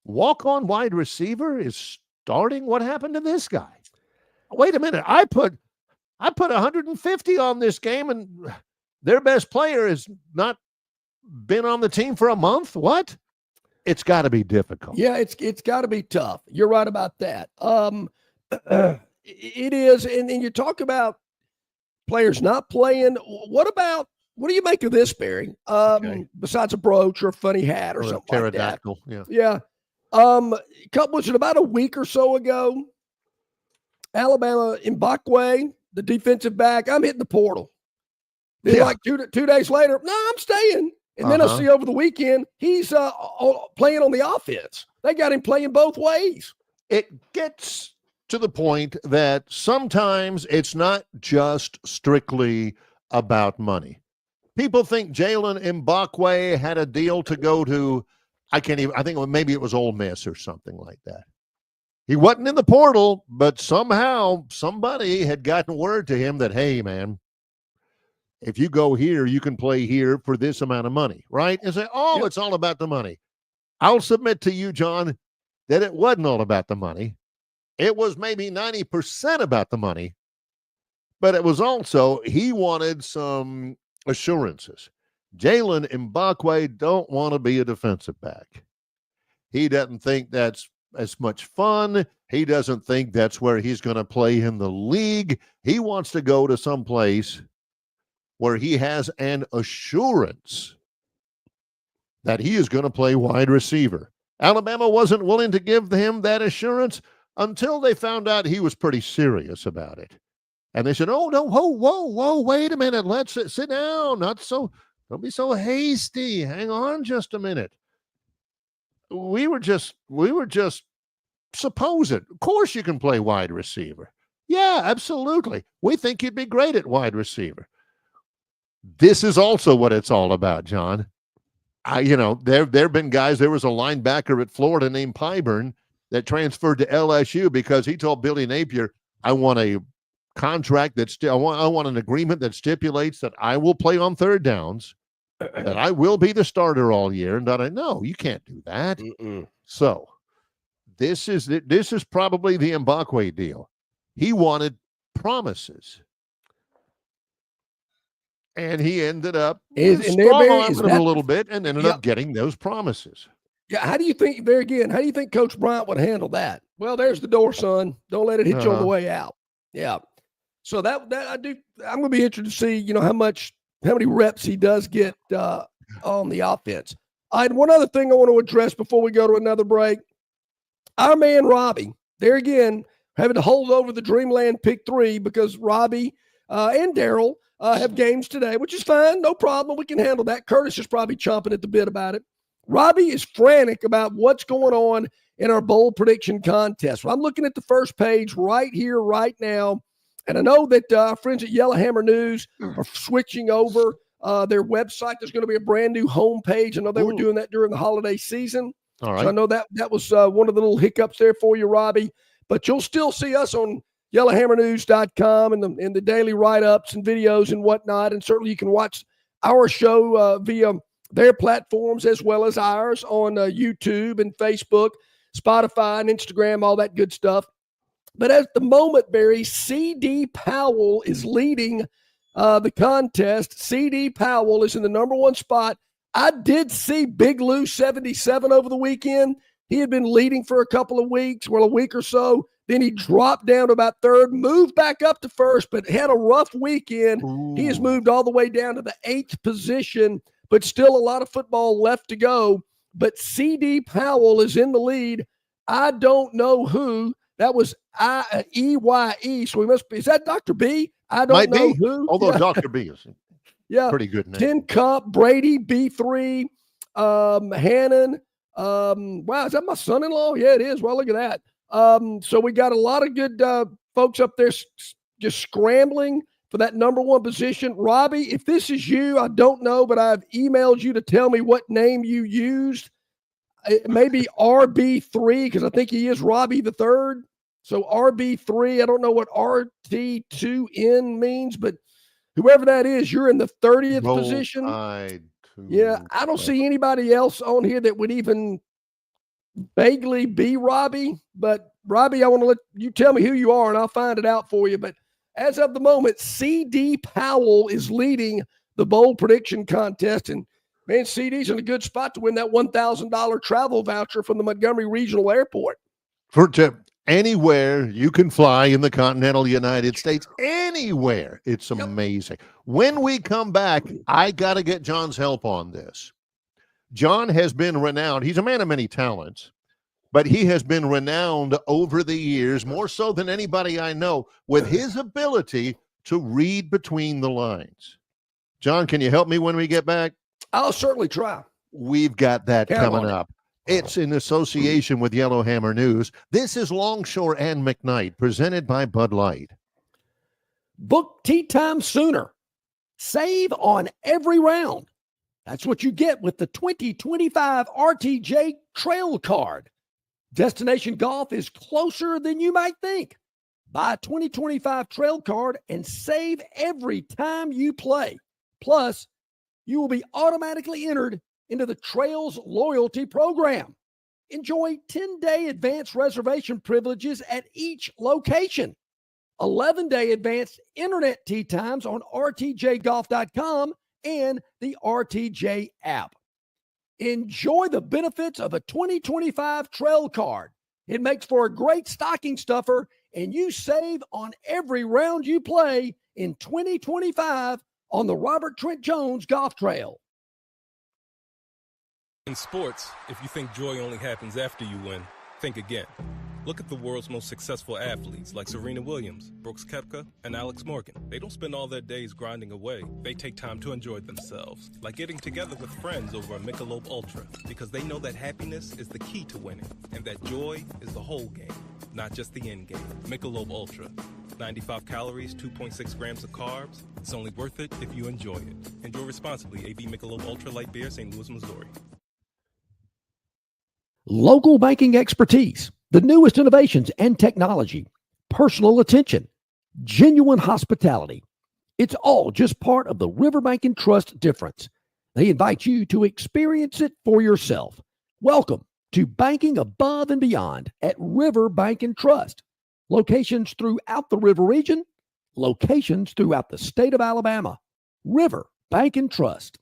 Walk-on wide receiver is starting? What happened to this guy? Wait a minute. I put 150 on this game, and their best player has not been on the team for a month. What? It's got to be difficult. Yeah, it's got to be tough. You're right about that. It is, and you talk about players not playing. What do you make of this, Barry? Besides a brooch or a funny hat or something like that? Yeah. Was it about a week or so ago? Alabama Mbakwe, the defensive back, I'm hitting the portal. Then like two days later, no, I'm staying. And then I see over the weekend, he's playing on the offense. They got him playing both ways. It gets to the point that sometimes it's not just strictly about money. People think Jalen Mbakwe had a deal to go to, I think maybe it was Ole Miss or something like that. He wasn't in the portal, but somehow somebody had gotten word to him that, hey, man, if you go here, you can play here for this amount of money, right? And say, It's all about the money. I'll submit to you, John, that it wasn't all about the money. It was maybe 90% about the money, but it was also he wanted some assurances. Jalen Mbakwe don't want to be a defensive back. He doesn't think that's as much fun. He doesn't think that's where he's going to play in the league. He wants to go to some place where he has an assurance that he is going to play wide receiver. Alabama wasn't willing to give him that assurance until they found out he was pretty serious about it. And they said, oh, no, whoa, wait a minute. Let's sit down. Don't be so hasty. Hang on just a minute. We were just supposed. Of course you can play wide receiver. Yeah, absolutely. We think you'd be great at wide receiver. This is also what it's all about, John. There have been guys. There was a linebacker at Florida named Pyburn that transferred to LSU because he told Billy Napier, I want a contract I want an agreement that stipulates that I will play on third downs, that I will be the starter all year, and that I know you can't do that. So this is probably the Mbakwe deal. He wanted promises. And he ended up strong-arming him a little bit and ended up getting those promises. Yeah, how do you think Coach Bryant would handle that? Well, there's the door, son. Don't let it hit you on the way out. Yeah. So I'm going to be interested to see, how many reps he does get on the offense. I had one other thing I want to address before we go to another break. Our man Robbie, there again, having to hold over the Dreamland pick 3 because Robbie and Daryl have games today, which is fine. No problem. We can handle that. Curtis is probably chomping at the bit about it. Robbie is frantic about what's going on in our bowl prediction contest. Well, I'm looking at the first page right here, right now. And I know that our friends at Yellowhammer News are switching over their website. There's going to be a brand new homepage. I know they were doing that during the holiday season. All right. So I know that was one of the little hiccups there for you, Robbie. But you'll still see us on yellowhammernews.com and the daily write-ups and videos and whatnot. And certainly you can watch our show via their platforms as well as ours on YouTube and Facebook, Spotify and Instagram, all that good stuff. But at the moment, Barry, C.D. Powell is leading the contest. C.D. Powell is in the number 1 spot. I did see Big Lou 77 over the weekend. He had been leading for a couple of weeks, a week or so. Then he dropped down to about 3rd, moved back up to 1st, but had a rough weekend. Ooh. He has moved all the way down to the 8th position, but still a lot of football left to go. But C.D. Powell is in the lead. I don't know who. That was EYE. So we must be. Is that Dr. B? I don't know who. Although Dr. B is pretty good name. Tin Cup, Brady, B3, Hannon. Wow, is that my son-in-law? Yeah, it is. Well, look at that. So we got a lot of good folks up there just scrambling for that number 1 position. Robbie, if this is you, I don't know, but I've emailed you to tell me what name you used. It may be RB3 because I think he is Robbie the 3rd. So RB3, I don't know what RT2N means, but whoever that is, you're in the 30th position. Yeah, I don't see anybody else on here that would even vaguely be Robbie, but Robbie, I want to let you tell me who you are and I'll find it out for you. But as of the moment, CD Powell is leading the bold prediction contest. And man, CD's in a good spot to win that $1,000 travel voucher from the Montgomery Regional Airport. To anywhere you can fly in the continental United States, anywhere. It's amazing. When we come back, I got to get John's help on this. John has been renowned. He's a man of many talents, but he has been renowned over the years, more so than anybody I know, with his ability to read between the lines. John, can you help me when we get back? I'll certainly try. We've got that coming up. It's in association with Yellowhammer News. This is Longshore and McKnight, presented by Bud Light. Book tee time sooner. Save on every round. That's what you get with the 2025 RTJ Trail Card. Destination golf is closer than you might think. Buy a 2025 Trail Card and save every time you play. Plus, you will be automatically entered into the Trails Loyalty Program. Enjoy 10-day advance reservation privileges at each location. 11-day advanced internet tee times on rtjgolf.com and the RTJ app. Enjoy the benefits of a 2025 Trail Card. It makes for a great stocking stuffer, and you save on every round you play in 2025 on the Robert Trent Jones Golf Trail. In sports, if you think joy only happens after you win, think again. Look at the world's most successful athletes like Serena Williams, Brooks Koepka, and Alex Morgan. They don't spend all their days grinding away. They take time to enjoy themselves, like getting together with friends over a Michelob Ultra, because they know that happiness is the key to winning, and that joy is the whole game, not just the end game. Michelob Ultra. 95 calories, 2.6 grams of carbs. It's only worth it if you enjoy it. Enjoy responsibly. AB Michelob Ultra Light Beer, St. Louis, Missouri. Local banking expertise, the newest innovations and technology, personal attention, genuine hospitality. It's all just part of the Riverbank and Trust difference. They invite you to experience it for yourself. Welcome to banking above and beyond at Riverbank and Trust. Locations throughout the River region, locations throughout the state of Alabama. Riverbank and Trust.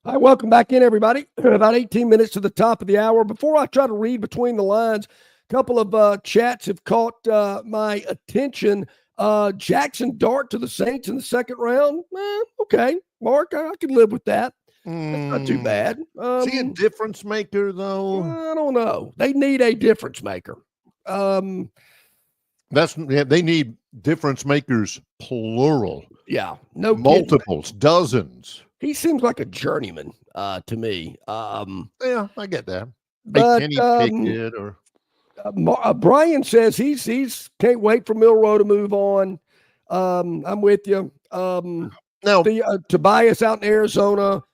Hi, welcome back in, everybody. About 18 minutes to the top of the hour. Before I try to read between the lines, a couple of chats have caught my attention. Jackson Dart to the Saints in the second round. Okay, Mark, I can live with that. That's not too bad. Is he a difference maker, though? I don't know. They need a difference maker. They need difference makers, plural. Yeah, no multiples, kidding. Dozens. He seems like a journeyman to me. Yeah, I get that. But Kenny Pickett or Brian says he's can't wait for Milroe to move on. I'm with you. Now Tobias out in Arizona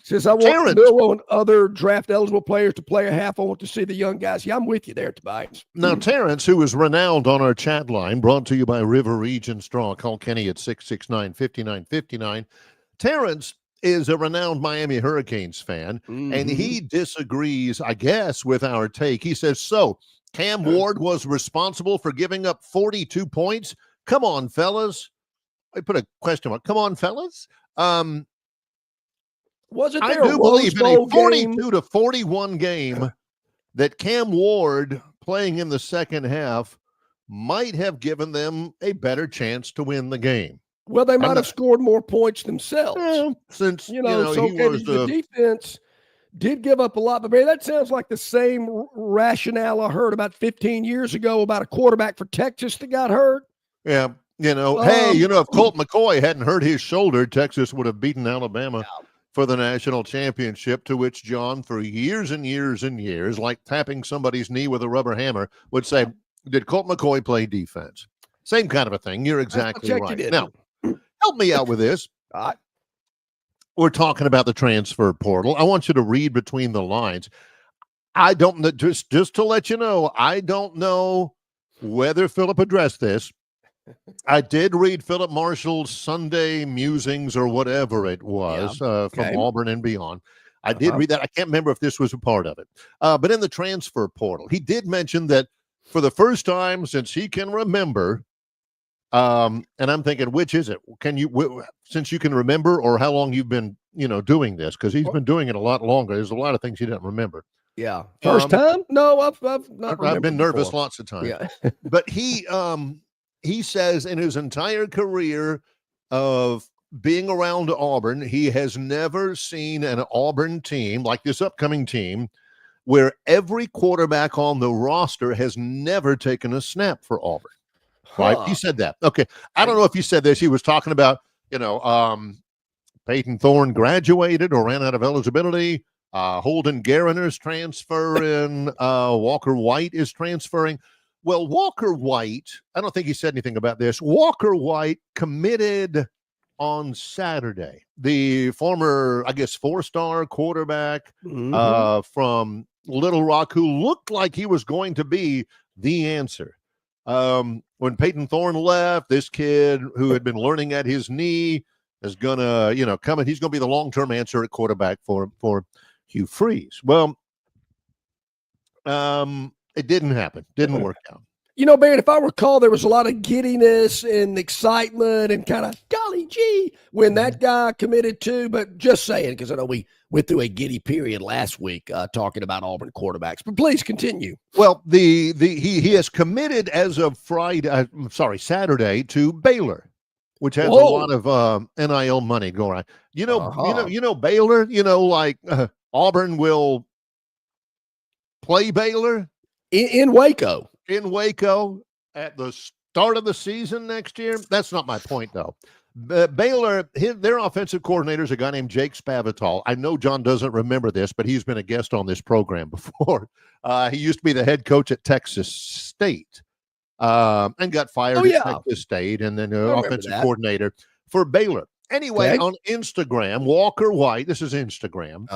says I want Milroe and other draft eligible players to play a half. I want to see the young guys. Yeah, I'm with you there, Tobias. Now Terrence, who is renowned on our chat line, brought to you by River Region Strong. Call Kenny at 669-5959. Terrence is a renowned Miami Hurricanes fan, and he disagrees, I guess, with our take. He says, so Cam Ward was responsible for giving up 42 points? Come on, fellas. I put a question mark. Come on, fellas. Wasn't there I do believe in a 42-41 game that Cam Ward playing in the second half might have given them a better chance to win the game. Well, they might have scored more points themselves. Well, since, the defense did give up a lot. But, man, that sounds like the same rationale I heard about 15 years ago about a quarterback for Texas that got hurt. Yeah, if Colt McCoy hadn't hurt his shoulder, Texas would have beaten Alabama for the national championship, to which John, for years and years and years, like tapping somebody's knee with a rubber hammer, would say, did Colt McCoy play defense? Same kind of a thing. You're exactly right. Now, help me out with this. We're talking about the transfer portal. I want you to read between the lines. I don't know, just to let you know, I don't know whether Philip addressed this. I did read Philip Marshall's Sunday musings or whatever it was from Auburn and beyond. I did read that. I can't remember if this was a part of it. But in the transfer portal, he did mention that for the first time since he can remember, and I'm thinking, which is it? Can you, since you can remember, or how long you've been, doing this? Because he's been doing it a lot longer. There's a lot of things he didn't remember. Yeah. First time? No, I've not. I've been nervous before. lots of times. Yeah. But he says in his entire career of being around Auburn, he has never seen an Auburn team like this upcoming team where every quarterback on the roster has never taken a snap for Auburn. Right? He said that. Okay. I don't know if he said this. He was talking about, Peyton Thorne graduated or ran out of eligibility. Holden Garriner's transferring. Walker White is transferring. Well, Walker White, I don't think he said anything about this. Walker White committed on Saturday. The former, I guess, 4-star quarterback from Little Rock, who looked like he was going to be the answer. When Peyton Thorne left, this kid who had been learning at his knee is gonna, come in. He's gonna be the long-term answer at quarterback for Hugh Freeze. Well, it didn't happen. Didn't work out. Barry, if I recall, there was a lot of giddiness and excitement and kind of golly gee when that guy committed too. But just saying, because I know we went through a giddy period last week talking about Auburn quarterbacks. But please continue. Well, he has committed as of Saturday to Baylor, which has a lot of NIL money going on. Baylor. Auburn will play Baylor in Waco. In Waco at the start of the season next year. That's not my point, though. Baylor, their offensive coordinator is a guy named Jake Spavital. I know John doesn't remember this, but he's been a guest on this program before. He used to be the head coach at Texas State and got fired at Texas State, and then offensive coordinator for Baylor. Anyway, on Instagram, Walker White, this is Instagram.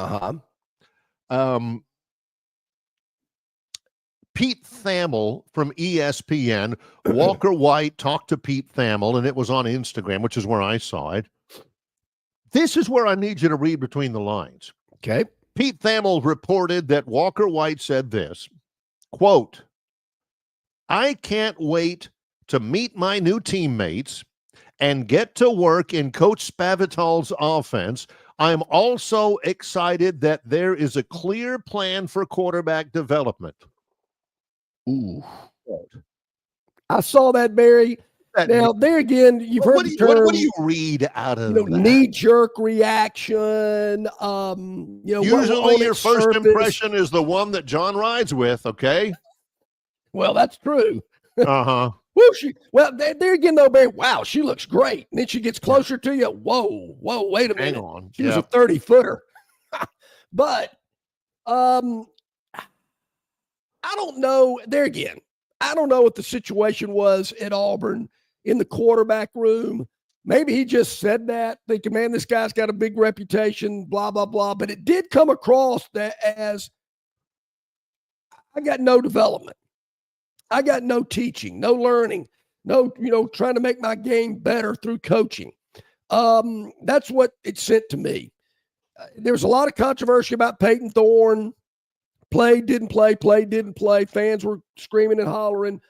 Pete Thamel from ESPN. Walker White talked to Pete Thamel, and it was on Instagram, which is where I saw it. This is where I need you to read between the lines. Okay. Pete Thamel reported that Walker White said this, quote, "I can't wait to meet my new teammates and get to work in Coach Spavital's offense. I'm also excited that there is a clear plan for quarterback development." Ooh. I saw that, Barry. Now, there again, you've heard the term. What do you read out of that? Knee-jerk reaction. Usually your first impression is the one that John rides with, okay? Well, that's true. Uh-huh. There again, though, Barry, wow, she looks great. And then she gets closer to you. Whoa, wait a minute. Hang on. She was a 30-footer. But I don't know. There again, I don't know what the situation was at Auburn in the quarterback room. Maybe he just said that, thinking, man, this guy's got a big reputation, blah, blah, blah. But it did come across that as I got no development. I got no teaching, no learning, no, trying to make my game better through coaching. That's what it sent to me. There was a lot of controversy about Peyton Thorne. Played, didn't play, played, didn't play. Fans were screaming and hollering.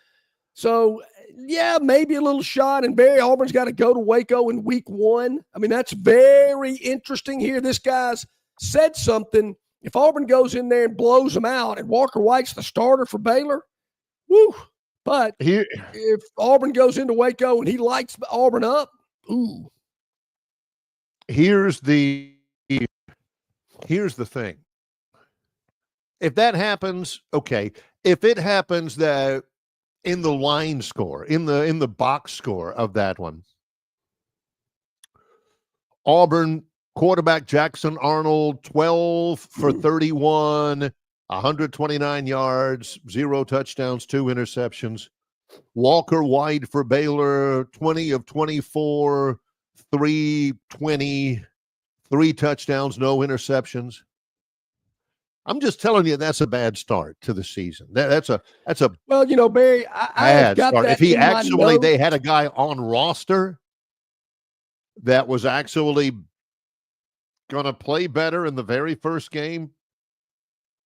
So, yeah, maybe a little shot. And Barry, Auburn's got to go to Waco in week 1. I mean, that's very interesting here. This guy's said something. If Auburn goes in there and blows them out and Walker White's the starter for Baylor, woo. But if Auburn goes into Waco and he lights Auburn up, ooh. Here's the thing. If that happens, okay. If it happens that in the line score, in the box score of that one, Auburn quarterback Jackson Arnold, 12 for 31, 129 yards, 0 touchdowns, 2 interceptions. Walker White for Baylor, 20 of 24, 320, 3 touchdowns, no interceptions. I'm just telling you, that's a bad start to the season. That's a well, Barry, I got start. That if he actually, they had a guy on roster that was actually going to play better in the very first game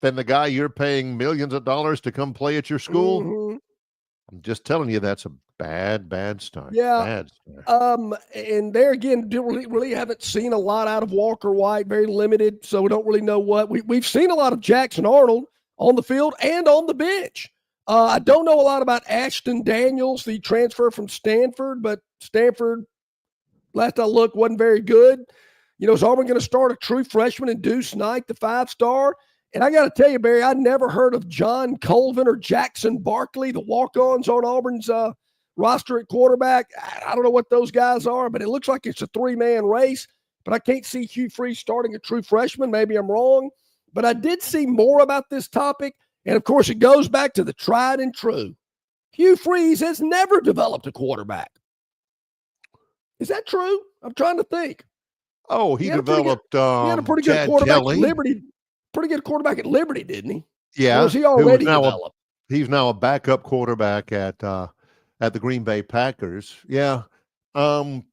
than the guy you're paying millions of dollars to come play at your school? Mhm. I'm just telling you, that's a bad start. Yeah. Bad start. And there again, really haven't seen a lot out of Walker White, very limited. So we don't really know what we've seen a lot of Jackson Arnold on the field and on the bench. I don't know a lot about Ashton Daniels, the transfer from Stanford, but Stanford, last I looked, wasn't very good. Is Auburn going to start a true freshman in Deuce Knight, the 5-star? And I got to tell you, Barry, I never heard of John Colvin or Jackson Barkley, the walk-ons on Auburn's roster at quarterback. I don't know what those guys are, but it looks like it's a 3-man race. But I can't see Hugh Freeze starting a true freshman. Maybe I'm wrong. But I did see more about this topic. And, of course, it goes back to the tried and true. Hugh Freeze has never developed a quarterback. Is that true? I'm trying to think. Oh, he developed he had a pretty good Chad quarterback Kelly. at Liberty. Pretty good quarterback at Liberty, didn't he? Yeah. Or was he already developed? He's now a backup quarterback at the Green Bay Packers. Yeah. But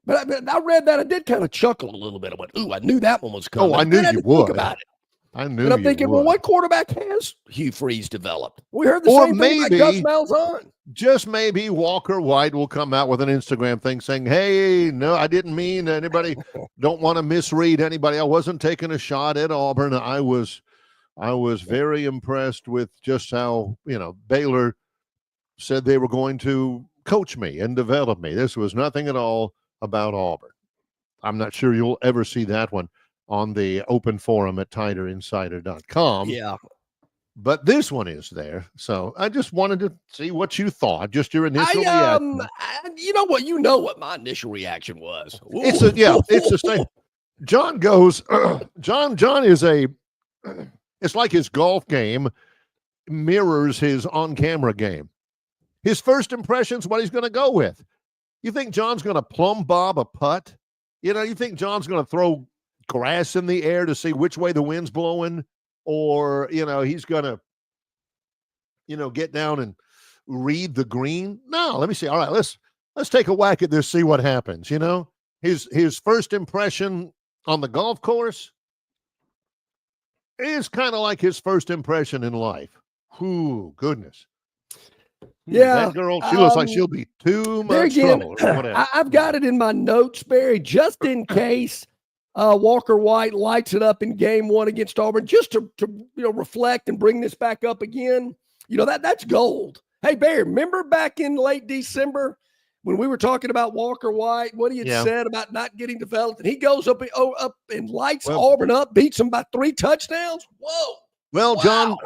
I read that. I did kind of chuckle a little bit. I went, ooh, I knew that one was coming. Oh, I knew you would. Think about it. I knew and I'm thinking, well, what quarterback has Hugh Freeze developed? We heard the same thing about Gus Malzahn. Just maybe Walker White will come out with an Instagram thing saying, hey, no, I didn't mean anybody. Don't want to misread anybody. I wasn't taking a shot at Auburn. I was very impressed with just how, Baylor said they were going to coach me and develop me. This was nothing at all about Auburn. I'm not sure you'll ever see that one on the open forum at TiderInsider.com. Yeah. But this one is there. So I just wanted to see what you thought, just your initial reaction. You know what my initial reaction was. Ooh. It's the same. John goes, John is it's like his golf game mirrors his on-camera game. His first impression's what he's going to go with. You think John's going to plumb bob a putt? You think John's going to throw grass in the air to see which way the wind's blowing? Or, he's going to, get down and read the green? No, let me see. All right, let's take a whack at this, see what happens. His first impression on the golf course is kind of like his first impression in life. Ooh, goodness. Yeah. That girl, she looks like she'll be too much trouble. I've got it in my notes, Barry, just in case Walker White lights it up in game 1 against Auburn, just to reflect and bring this back up again. That's gold. Hey, Barry, remember back in late December when we were talking about Walker White, what he had said about not getting developed, and he goes up and lights Auburn up, beats them by 3 touchdowns? Whoa. Well, John,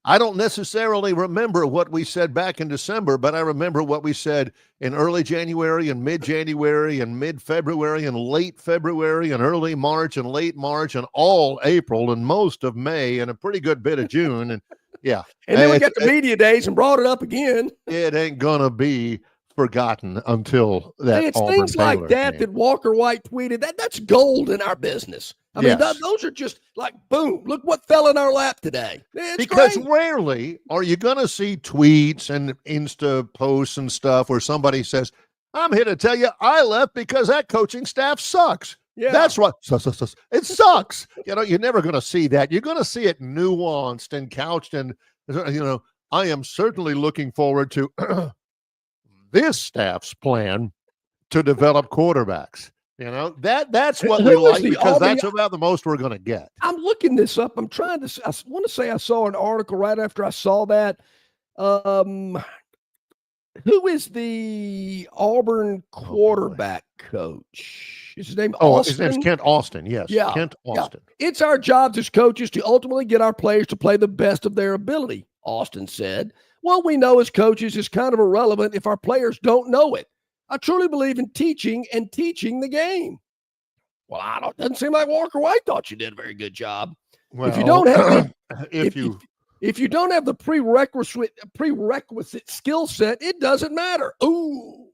I don't necessarily remember what we said back in December, but I remember what we said in early January and mid-January and mid-February and late February and early March and late March and all April and most of May and a pretty good bit of June. And yeah. And then we got the media days and brought it up again. It ain't going to be forgotten until that. Hey, it's things like that Walker White tweeted. That's gold in our business. I mean, those are just like, boom, look what fell in our lap today. Because rarely are you going to see tweets and Insta posts and stuff where somebody says, I'm here to tell you I left because that coaching staff sucks. Yeah. That's right. It sucks. You're never going to see that. You're going to see it nuanced and couched. And, I am certainly looking forward to this staff's plan to develop quarterbacks. That's what we like because that's about the most we're going to get. I'm looking this up. I want to say I saw an article right after I saw that. Who is the Auburn quarterback coach? Is his name Austin? His name's Kent Austin. Yes. Yeah. Kent Austin. Yeah. It's our jobs as coaches to ultimately get our players to play the best of their ability, Austin said. What we know as coaches is kind of irrelevant if our players don't know it. I truly believe in teaching and teaching the game. Well, doesn't seem like Walker White thought you did a very good job. Well, if you don't have if you don't have the prerequisite skill set, it doesn't matter. Ooh,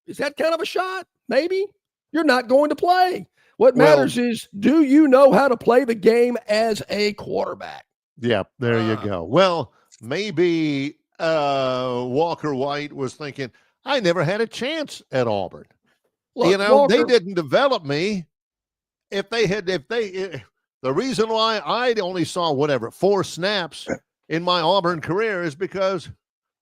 is that kind of a shot? Maybe you're not going to play. What matters is, do you know how to play the game as a quarterback? Yeah, there you go. Well, maybe Walker White was thinking, I never had a chance at Auburn. Look, Walker, they didn't develop me. the reason why I only saw 4 snaps in my Auburn career is because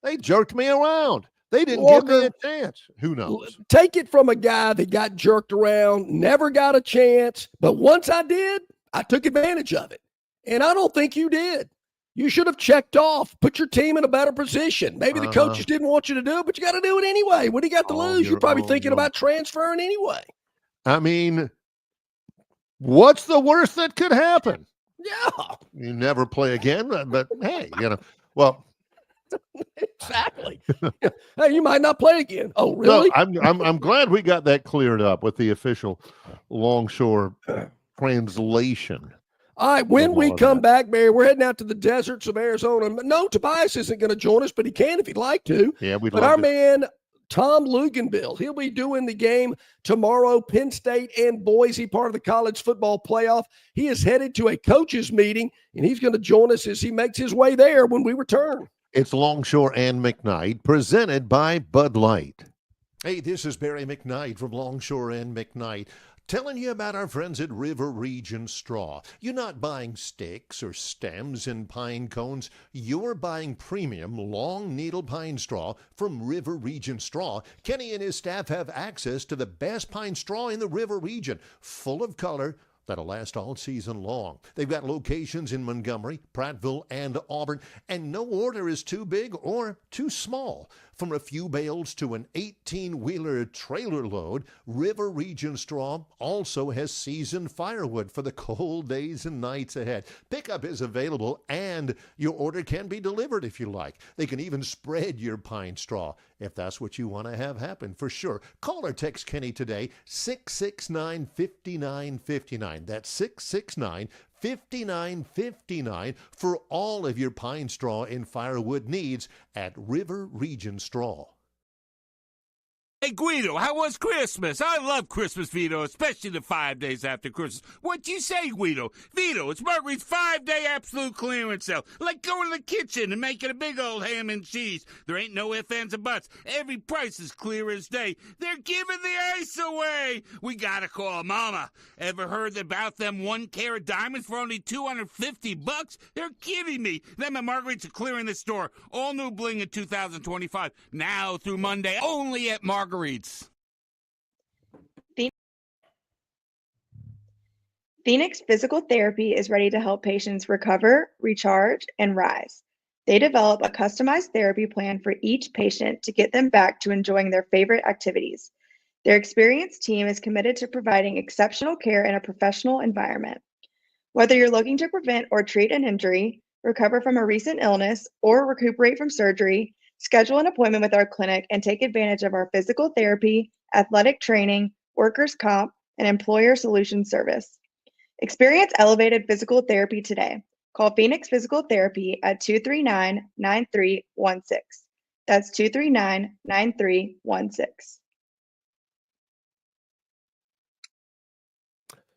they jerked me around. They didn't give me a chance. Who knows? Take it from a guy that got jerked around, never got a chance, but once I did, I took advantage of it. And I don't think you did. You should have checked off, put your team in a better position. Maybe the coaches didn't want you to do it, but you got to do it anyway. What do you got to lose? You're probably thinking about transferring anyway. I mean, what's the worst that could happen? Yeah. You never play again, but hey, well. Exactly. Hey, you might not play again. Oh, really? No, I'm glad we got that cleared up with the official Longshore translation. All right, when we come back, Barry, we're heading out to the deserts of Arizona. No, Tobias isn't going to join us, but he can if he'd like to. Yeah, But our man, Tom Luganville, he'll be doing the game tomorrow, Penn State and Boise, part of the college football playoff. He is headed to a coaches meeting, and he's going to join us as he makes his way there when we return. It's Longshore and McKnight, presented by Bud Light. Hey, this is Barry McKnight from Longshore and McKnight, telling you about our friends at River Region Straw. You're not buying sticks or stems and pine cones. You're buying premium long needle pine straw from River Region Straw. Kenny and his staff have access to the best pine straw in the River Region, full of color, that'll last all season long. They've got locations in Montgomery, Prattville, and Auburn, and no order is too big or too small. From a few bales to an 18-wheeler trailer load, River Region Straw also has seasoned firewood for the cold days and nights ahead. Pickup is available, and your order can be delivered if you like. They can even spread your pine straw if that's what you want to have happen, for sure. Call or text Kenny today, 669-5959. That's 669-5959 for all of your pine straw and firewood needs at River Region Straw. Hey, Guido, how was Christmas? I love Christmas, Vito, especially the 5 days after Christmas. What'd you say, Guido? Vito, it's Marguerite's 5-day absolute clearance sale. Like going to the kitchen and making a big old ham and cheese. There ain't no ifs, ands, or buts. Every price is clear as day. They're giving the ice away. We gotta call Mama. Ever heard about them 1-carat diamonds for only $250? They're kidding me. Them and Marguerite's are clearing the store. All new bling in 2025. Now through Monday, only at Marguerite's. Phoenix Physical Therapy is ready to help patients recover, recharge, and rise. They develop a customized therapy plan for each patient to get them back to enjoying their favorite activities. Their experienced team is committed to providing exceptional care in a professional environment. Whether you're looking to prevent or treat an injury, recover from a recent illness, or recuperate from surgery, schedule an appointment with our clinic and take advantage of our physical therapy, athletic training, workers' comp, and employer solutions service. Experience elevated physical therapy today. Call Phoenix Physical Therapy at 239-9316. That's 239-9316.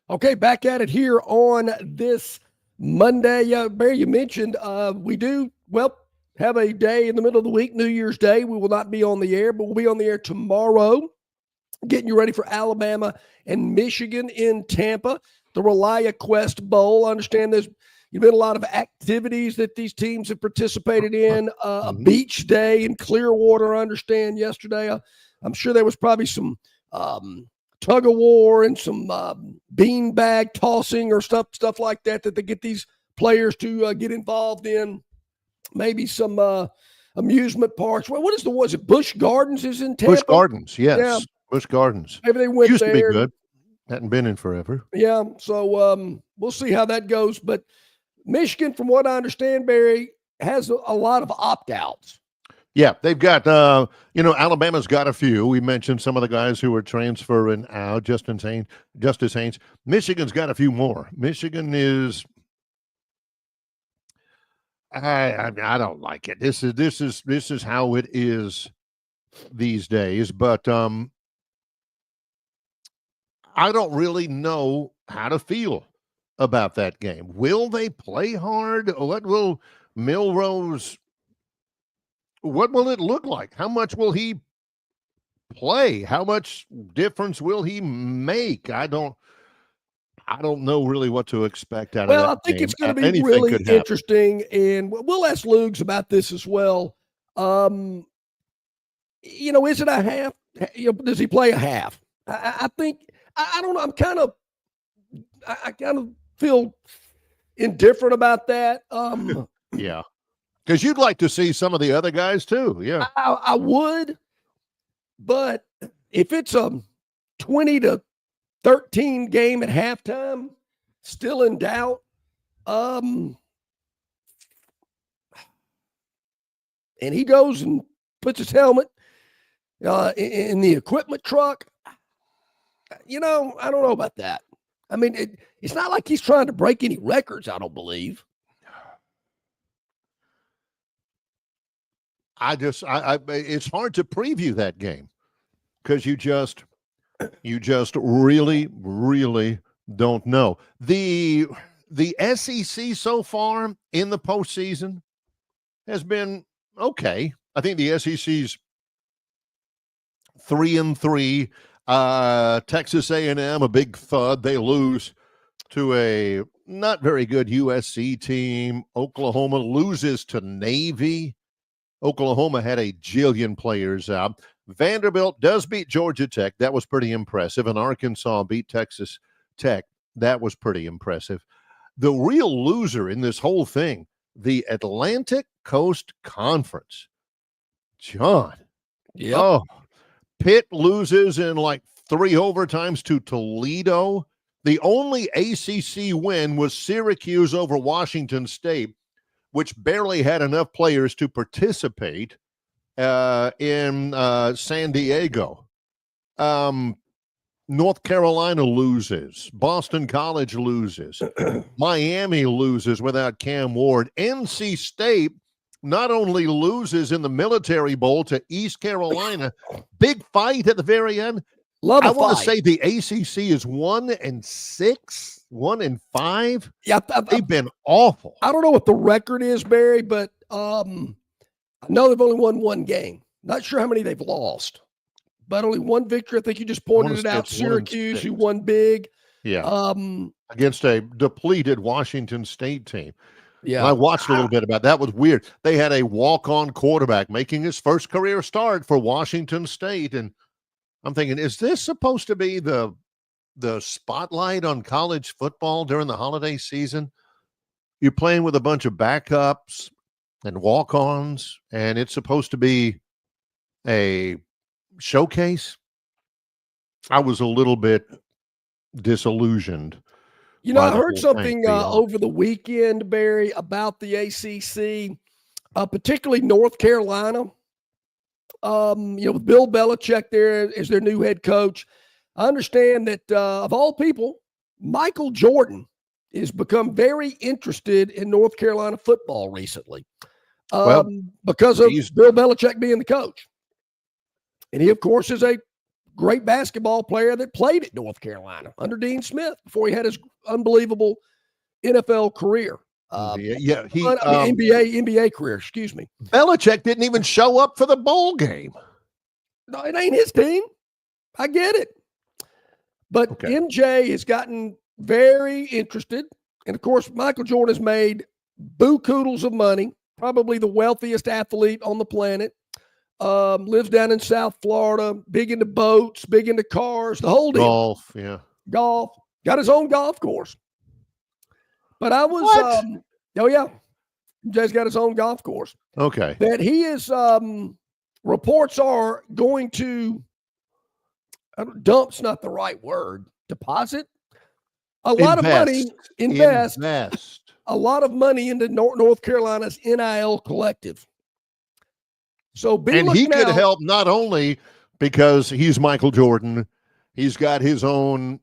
Okay, back at it here on this Monday. Barry, you mentioned we do, have a day in the middle of the week, New Year's Day. We will not be on the air, but we'll be on the air tomorrow, getting you ready for Alabama and Michigan in Tampa, the Relia Quest Bowl. I understand there's been a lot of activities that these teams have participated in. A beach day in Clearwater, I understand, yesterday. I'm sure there was probably some tug of war and some beanbag tossing or stuff like that they get these players to get involved in. Maybe some amusement parks. What is was it Busch Gardens is in Tampa? Busch Gardens, yes. Yeah. Busch Gardens. Maybe they went Used there. to be good. Hadn't been in forever. Yeah, so we'll see how that goes. But Michigan, from what I understand, Barry, has a lot of opt-outs. Yeah, they've got, Alabama's got a few. We mentioned some of the guys who are transferring out, Justice Haynes. Michigan's got a few more. Michigan is, I don't like it. This is how it is these days. But I don't really know how to feel about that game. Will they play hard? What will Milrose? What will it look like? How much will he play? How much difference will he make? I I don't know really what to expect out Well, of I that think game. it's going to be Anything really could happen. interesting, and we'll ask Lugs about this as well. Is it a half? Does he play a half? I think I don't know. I kind of feel indifferent about that. Yeah, because you'd like to see some of the other guys too. Yeah, I would, but if it's a 20-13 game at halftime, still in doubt. And he goes and puts his helmet in the equipment truck. I don't know about that. I mean, it's not like he's trying to break any records, I don't believe. it's hard to preview that game because you just really, really don't know. The SEC so far in the postseason has been okay. I think the SEC's 3-3. Texas A&M, a big thud. They lose to a not very good USC team. Oklahoma loses to Navy. Oklahoma had a jillion players out. Vanderbilt does beat Georgia Tech. That was pretty impressive. And Arkansas beat Texas Tech. That was pretty impressive. The real loser in this whole thing, the Atlantic Coast Conference. John. Yep. Oh, Pitt loses in like 3 overtimes to Toledo. The only ACC win was Syracuse over Washington State, which barely had enough players to participate in San Diego. North Carolina loses. Boston College loses. Miami loses without Cam Ward. NC State not only loses in the Military Bowl to East Carolina, big fight at the very end. I want to say the ACC is 1-6, 1-5. Yeah, they've been awful. I don't know what the record is, Barry, but I know they've only won one game. Not sure how many they've lost, but only one victory. I think you just pointed it out. Syracuse, who won big. Yeah. Against a depleted Washington State team. Yeah. And I watched a little bit about that. Was weird. They had a walk-on quarterback making his first career start for Washington State. And I'm thinking, is this supposed to be the spotlight on college football during the holiday season? You're playing with a bunch of backups and walk-ons, and it's supposed to be a showcase. I was a little bit disillusioned. I heard something over the weekend, Barry, about the ACC, particularly North Carolina. With Bill Belichick there as their new head coach. I understand that, of all people, Michael Jordan has become very interested in North Carolina football recently because of Bill Belichick being the coach. And he, of course, is a great basketball player that played at North Carolina under Dean Smith before he had his unbelievable NFL career. NBA career, excuse me. Belichick didn't even show up for the bowl game. No, it ain't his team. I get it. But MJ has gotten very interested. And, of course, Michael Jordan has made buku-doodles of money, probably the wealthiest athlete on the planet. Lives down in South Florida, big into boats, big into cars, the whole deal. Golf, yeah. Golf. Got his own golf course. But I was, Jay's got his own golf course. Okay. That he is, reports are going to, dump's not the right word, deposit a lot of money, invest a lot of money into North Carolina's NIL collective. So he could help not only because he's Michael Jordan, he's got his own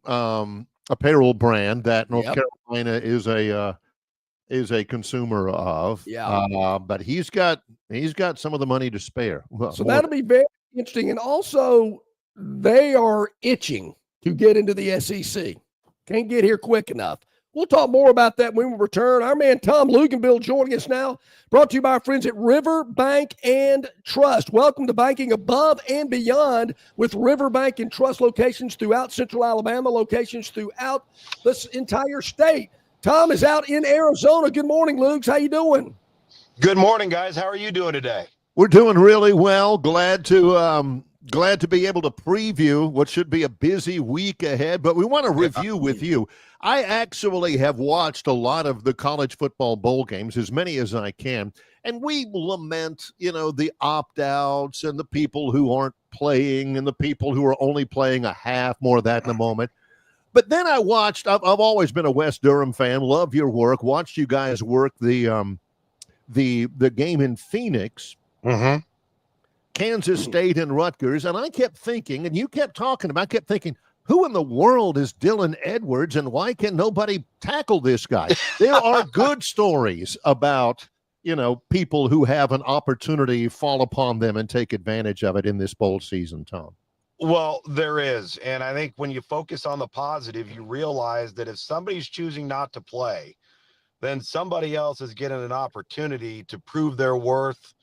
apparel brand that North Carolina is a consumer of. Yeah. But he's got some of the money to spare. So that'll be very interesting. And also they are itching to get into the SEC. Can't get here quick enough. We'll talk more about that when we return. Our man Tom Luganville joining us now, brought to you by our friends at River Bank and Trust. Welcome to banking above and beyond with River Bank and Trust locations throughout Central Alabama, locations throughout this entire state. Tom is out in Arizona. Good morning, Lugs. How you doing? Good morning, guys. How are you doing today? We're doing really well. Glad to be able to preview what should be a busy week ahead, but we want to review with you. I actually have watched a lot of the college football bowl games, as many as I can, and we lament, the opt-outs and the people who aren't playing and the people who are only playing a half, more of that in a moment. But then I watched, I've always been a West Durham fan, love your work, watched you guys work the game in Phoenix. Mm-hmm. Kansas State and Rutgers, and I kept thinking, and you kept talking about, I kept thinking, who in the world is Dylan Edwards, and why can nobody tackle this guy? There are good stories about, people who have an opportunity fall upon them and take advantage of it in this bowl season, Tom. Well, there is. And I think when you focus on the positive, you realize that if somebody's choosing not to play, then somebody else is getting an opportunity to prove their worth,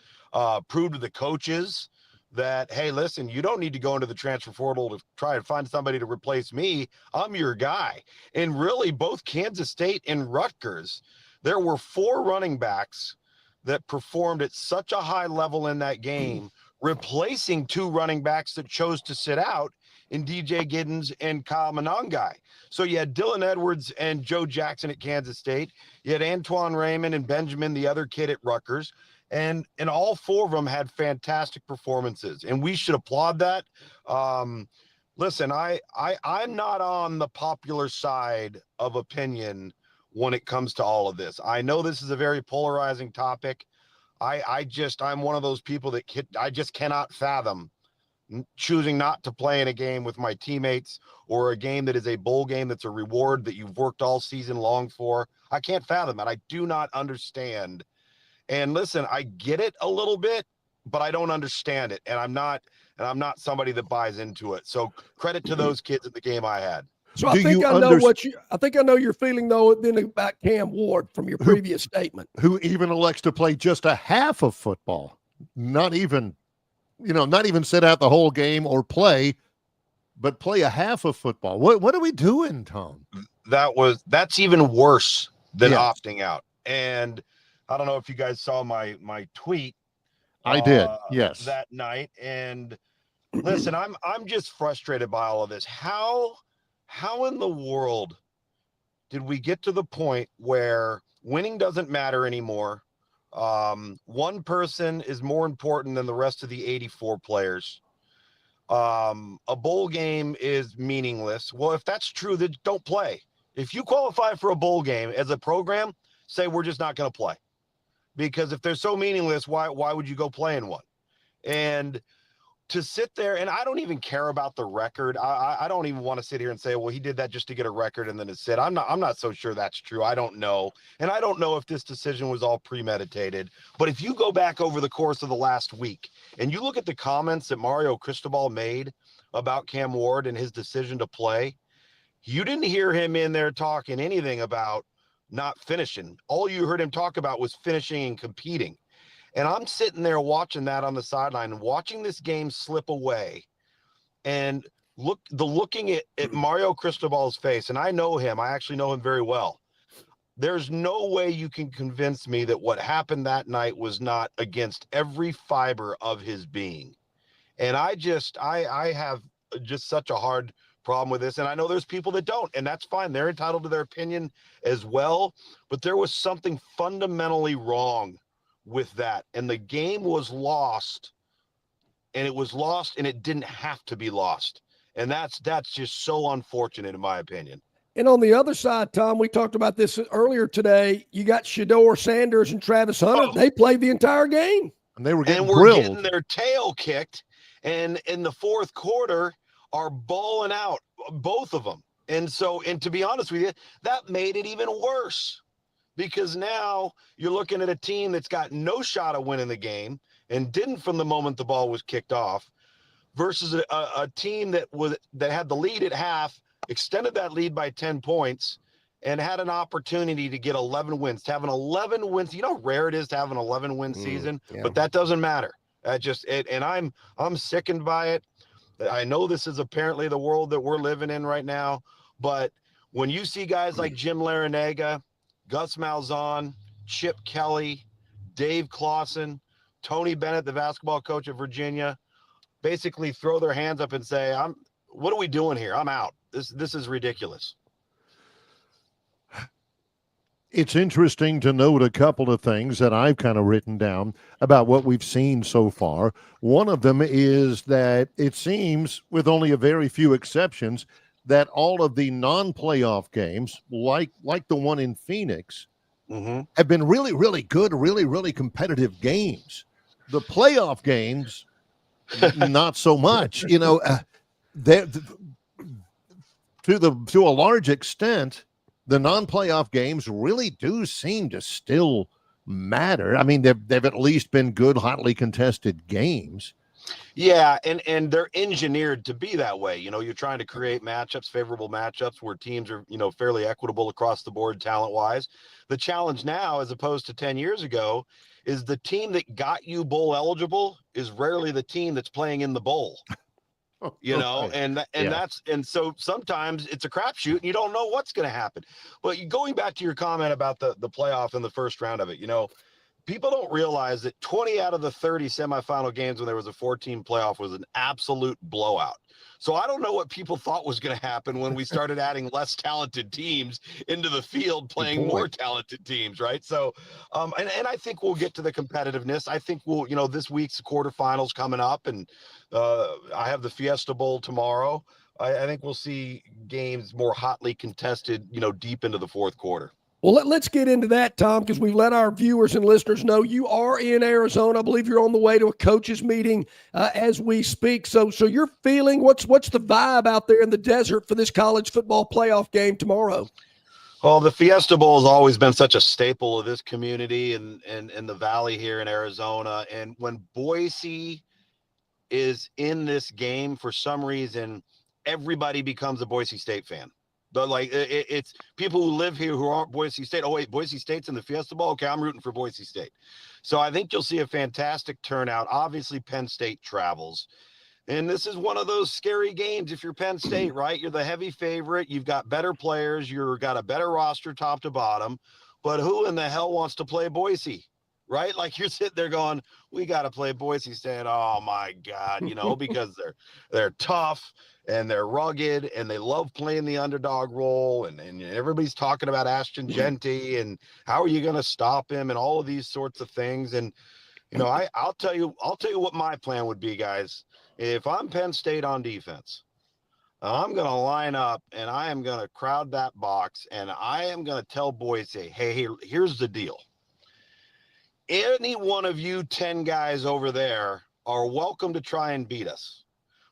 prove to the coaches that, hey, listen, you don't need to go into the transfer portal to try and find somebody to replace me. I'm your guy. And really, both Kansas State and Rutgers, there were 4 running backs that performed at such a high level in that game, replacing 2 running backs that chose to sit out in DJ Giddens and Kyle Monangai. So you had Dylan Edwards and Joe Jackson at Kansas State. You had Antoine Raymond and Benjamin, the other kid at Rutgers. And all 4 of them had fantastic performances, and we should applaud that. Listen, I'm not on the popular side of opinion when it comes to all of this. I know this is a very polarizing topic. I'm one of those people that I just cannot fathom choosing not to play in a game with my teammates, or a game that is a bowl game that's a reward that you've worked all season long for. I can't fathom it. I do not understand. And listen, I get it a little bit, but I don't understand it. And I'm not somebody that buys into it. So credit to those kids at the game I had. So I think I know your feeling though then about Cam Ward from your previous statement. Who even elects to play just a half of football, not even sit out the whole game or play, but play a half of football. What are we doing, Tom? That's even worse than Yes. opting out. And I don't know if you guys saw my tweet. I did, yes. That night. And listen, I'm just frustrated by all of this. How in the world did we get to the point where winning doesn't matter anymore? One person is more important than the rest of the 84 players. A bowl game is meaningless. Well, if that's true, then don't play. If you qualify for a bowl game as a program, say we're just not going to play. Because if they're so meaningless, why would you go play in one? And to sit there, and I don't even care about the record. I don't even want to sit here and say, well, he did that just to get a record and then to sit. I'm not so sure that's true. I don't know. And I don't know if this decision was all premeditated. But if you go back over the course of the last week and you look at the comments that Mario Cristobal made about Cam Ward and his decision to play, you didn't hear him in there talking anything about not finishing. All you heard him talk about was finishing and competing. And I'm sitting there watching that on the sideline and watching this game slip away, and looking at Mario Cristobal's face. And I know him. I actually know him very well. There's no way you can convince me that what happened that night was not against every fiber of his being. And I have just such a hard problem with this. And I know there's people that don't, and that's fine. They're entitled to their opinion as well. But there was something fundamentally wrong with that. And the game was lost, and it didn't have to be lost. And that's just so unfortunate in my opinion. And on the other side, Tom, we talked about this earlier today. You got Shedeur Sanders and Travis Hunter. They played the entire game. And they were getting getting their tail kicked. And in the fourth quarter are balling out, both of them. And to be honest with you, that made it even worse, because now you're looking at a team that's got no shot of winning the game and didn't from the moment the ball was kicked off, versus a team that had the lead at half, extended that lead by 10 points, and had an opportunity to get 11 wins, to have an 11 wins. You know how rare it is to have an 11-win season, yeah. but that doesn't matter. And I'm sickened by it. I know this is apparently the world that we're living in right now, but when you see guys like Jim Larinaga, Gus Malzahn, Chip Kelly, Dave Clawson, Tony Bennett, the basketball coach of Virginia, basically throw their hands up and say, what are we doing here? I'm out. This is ridiculous. It's interesting to note a couple of things that I've kind of written down about what we've seen so far. One of them is that it seems, with only a very few exceptions, that all of the non-playoff games, like the one in Phoenix, have been really, really good, really, really competitive games. The playoff games, not so much. You know, to a large extent, the non-playoff games really do seem to still matter. I mean, they've at least been good, hotly contested games. Yeah, and they're engineered to be that way. You know, you're trying to create matchups, favorable matchups where teams are, you know, fairly equitable across the board talent-wise. The challenge now, as opposed to 10 years ago, is the team that got you bowl eligible is rarely the team that's playing in the bowl. You know, and so sometimes it's a crapshoot and you don't know what's going to happen. But going back to your comment about the playoff and the first round of it, you know, people don't realize that 20 out of the 30 semifinal games when there was a 14 playoff was an absolute blowout. So I don't know what people thought was going to happen when we started adding less talented teams into the field, playing more talented teams, right? So, and I think we'll get to the competitiveness. I think we'll, you know, this week's quarterfinals coming up, and I have the Fiesta Bowl tomorrow. I think we'll see games more hotly contested, you know, deep into the fourth quarter. Well, let's get into that, Tom, because we've let our viewers and listeners know you are in Arizona. I believe you're on the way to a coaches meeting as we speak. So you're feeling what's the vibe out there in the desert for this college football playoff game tomorrow? Well, the Fiesta Bowl has always been such a staple of this community and the Valley here in Arizona. And when Boise is in this game, for some reason, everybody becomes a Boise State fan. But like it's people who live here who aren't Boise State. Oh wait, Boise State's in the Fiesta Bowl. Okay, I'm rooting for Boise State. So I think you'll see a fantastic turnout. Obviously, Penn State travels, and this is one of those scary games. If you're Penn State, right, you're the heavy favorite. You've got better players. You've got a better roster, top to bottom. But who in the hell wants to play Boise? Right? Like you're sitting there going, we got to play Boise State. Oh my God, you know, because they're tough and they're rugged and they love playing the underdog role. And everybody's talking about Ashton Genty and how are you going to stop him and all of these sorts of things. And, you know, I'll tell you what my plan would be, guys. If I'm Penn State on defense, I'm going to line up and I am going to crowd that box and I am going to tell Boise, hey, here's the deal. Any one of you 10 guys over there are welcome to try and beat us.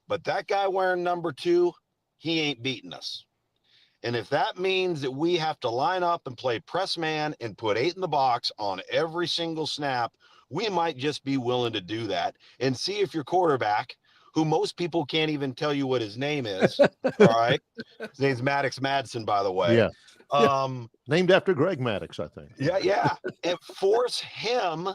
But that guy wearing number 2, he ain't beating us. And if that means that we have to line up and play press man and put 8 in the box on every single snap, we might just be willing to do that and see if your quarterback, who most people can't even tell you what his name is, all right? His name's Maddox Madsen, by the way. Yeah. Named after Greg Maddox, I think. Yeah. And force him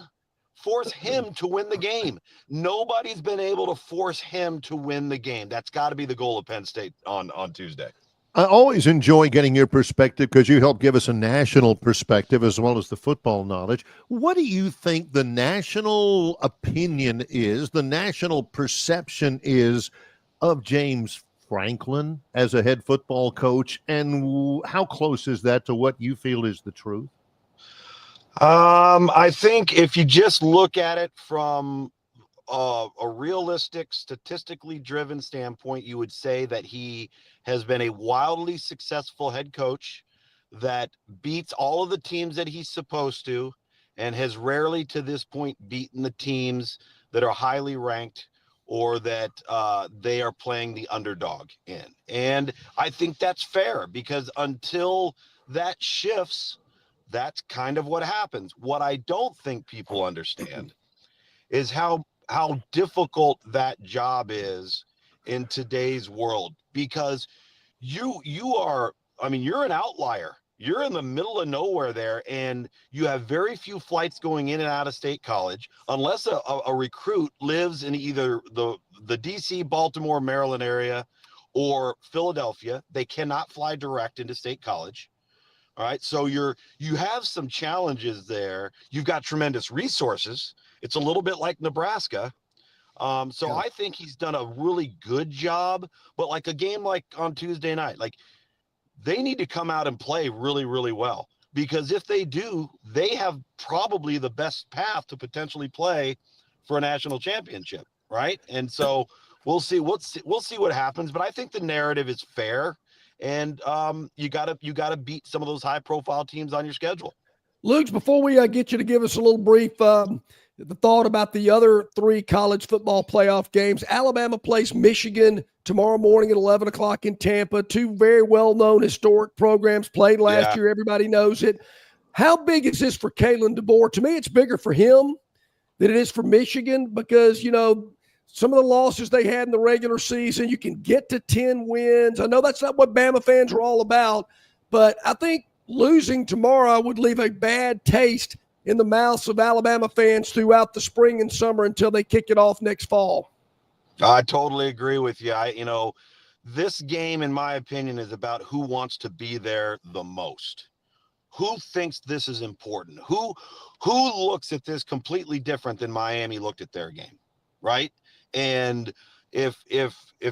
to win the game. Nobody's been able to force him to win the game. That's got to be the goal of Penn State on Tuesday. I always enjoy getting your perspective because you help give us a national perspective as well as the football knowledge. What do you think the national opinion is, the national perception is of James Franklin as a head football coach, and how close is that to what you feel is the truth? I think if you just look at it from a realistic, statistically driven standpoint, you would say that he has been a wildly successful head coach that beats all of the teams that he's supposed to and has rarely to this point beaten the teams that are highly ranked or that they are playing the underdog in. And I think that's fair because until that shifts, that's kind of what happens. What I don't think people understand is how difficult that job is in today's world, because you are, I mean, you're an outlier You're in the middle of nowhere there, and you have very few flights going in and out of state college, unless a recruit lives in either the DC, Baltimore, Maryland area or Philadelphia. They cannot fly direct into state college. All right. So you have some challenges there. You've got tremendous resources. It's a little bit like Nebraska. So I think he's done a really good job, but like a game like on Tuesday night, like they need to come out and play really, really well, because if they do, they have probably the best path to potentially play for a national championship. Right. And so we'll see we'll see what happens, but I think the narrative is fair. And you gotta beat some of those high profile teams on your schedule. Luke, before we get you to give us a little brief the thought about the other 3 college football playoff games. Alabama plays Michigan tomorrow morning at 11 o'clock in Tampa. 2 very well-known historic programs played last year. Everybody knows it. How big is this for Kalen DeBoer? To me, it's bigger for him than it is for Michigan, because, you know, some of the losses they had in the regular season, you can get to 10 wins. I know that's not what Bama fans are all about, but I think losing tomorrow would leave a bad taste in the mouths of Alabama fans throughout the spring and summer until they kick it off next fall. I totally agree with you. This game, in my opinion, is about who wants to be there the most. Who thinks this is important? Who looks at this completely different than Miami looked at their game, right? And if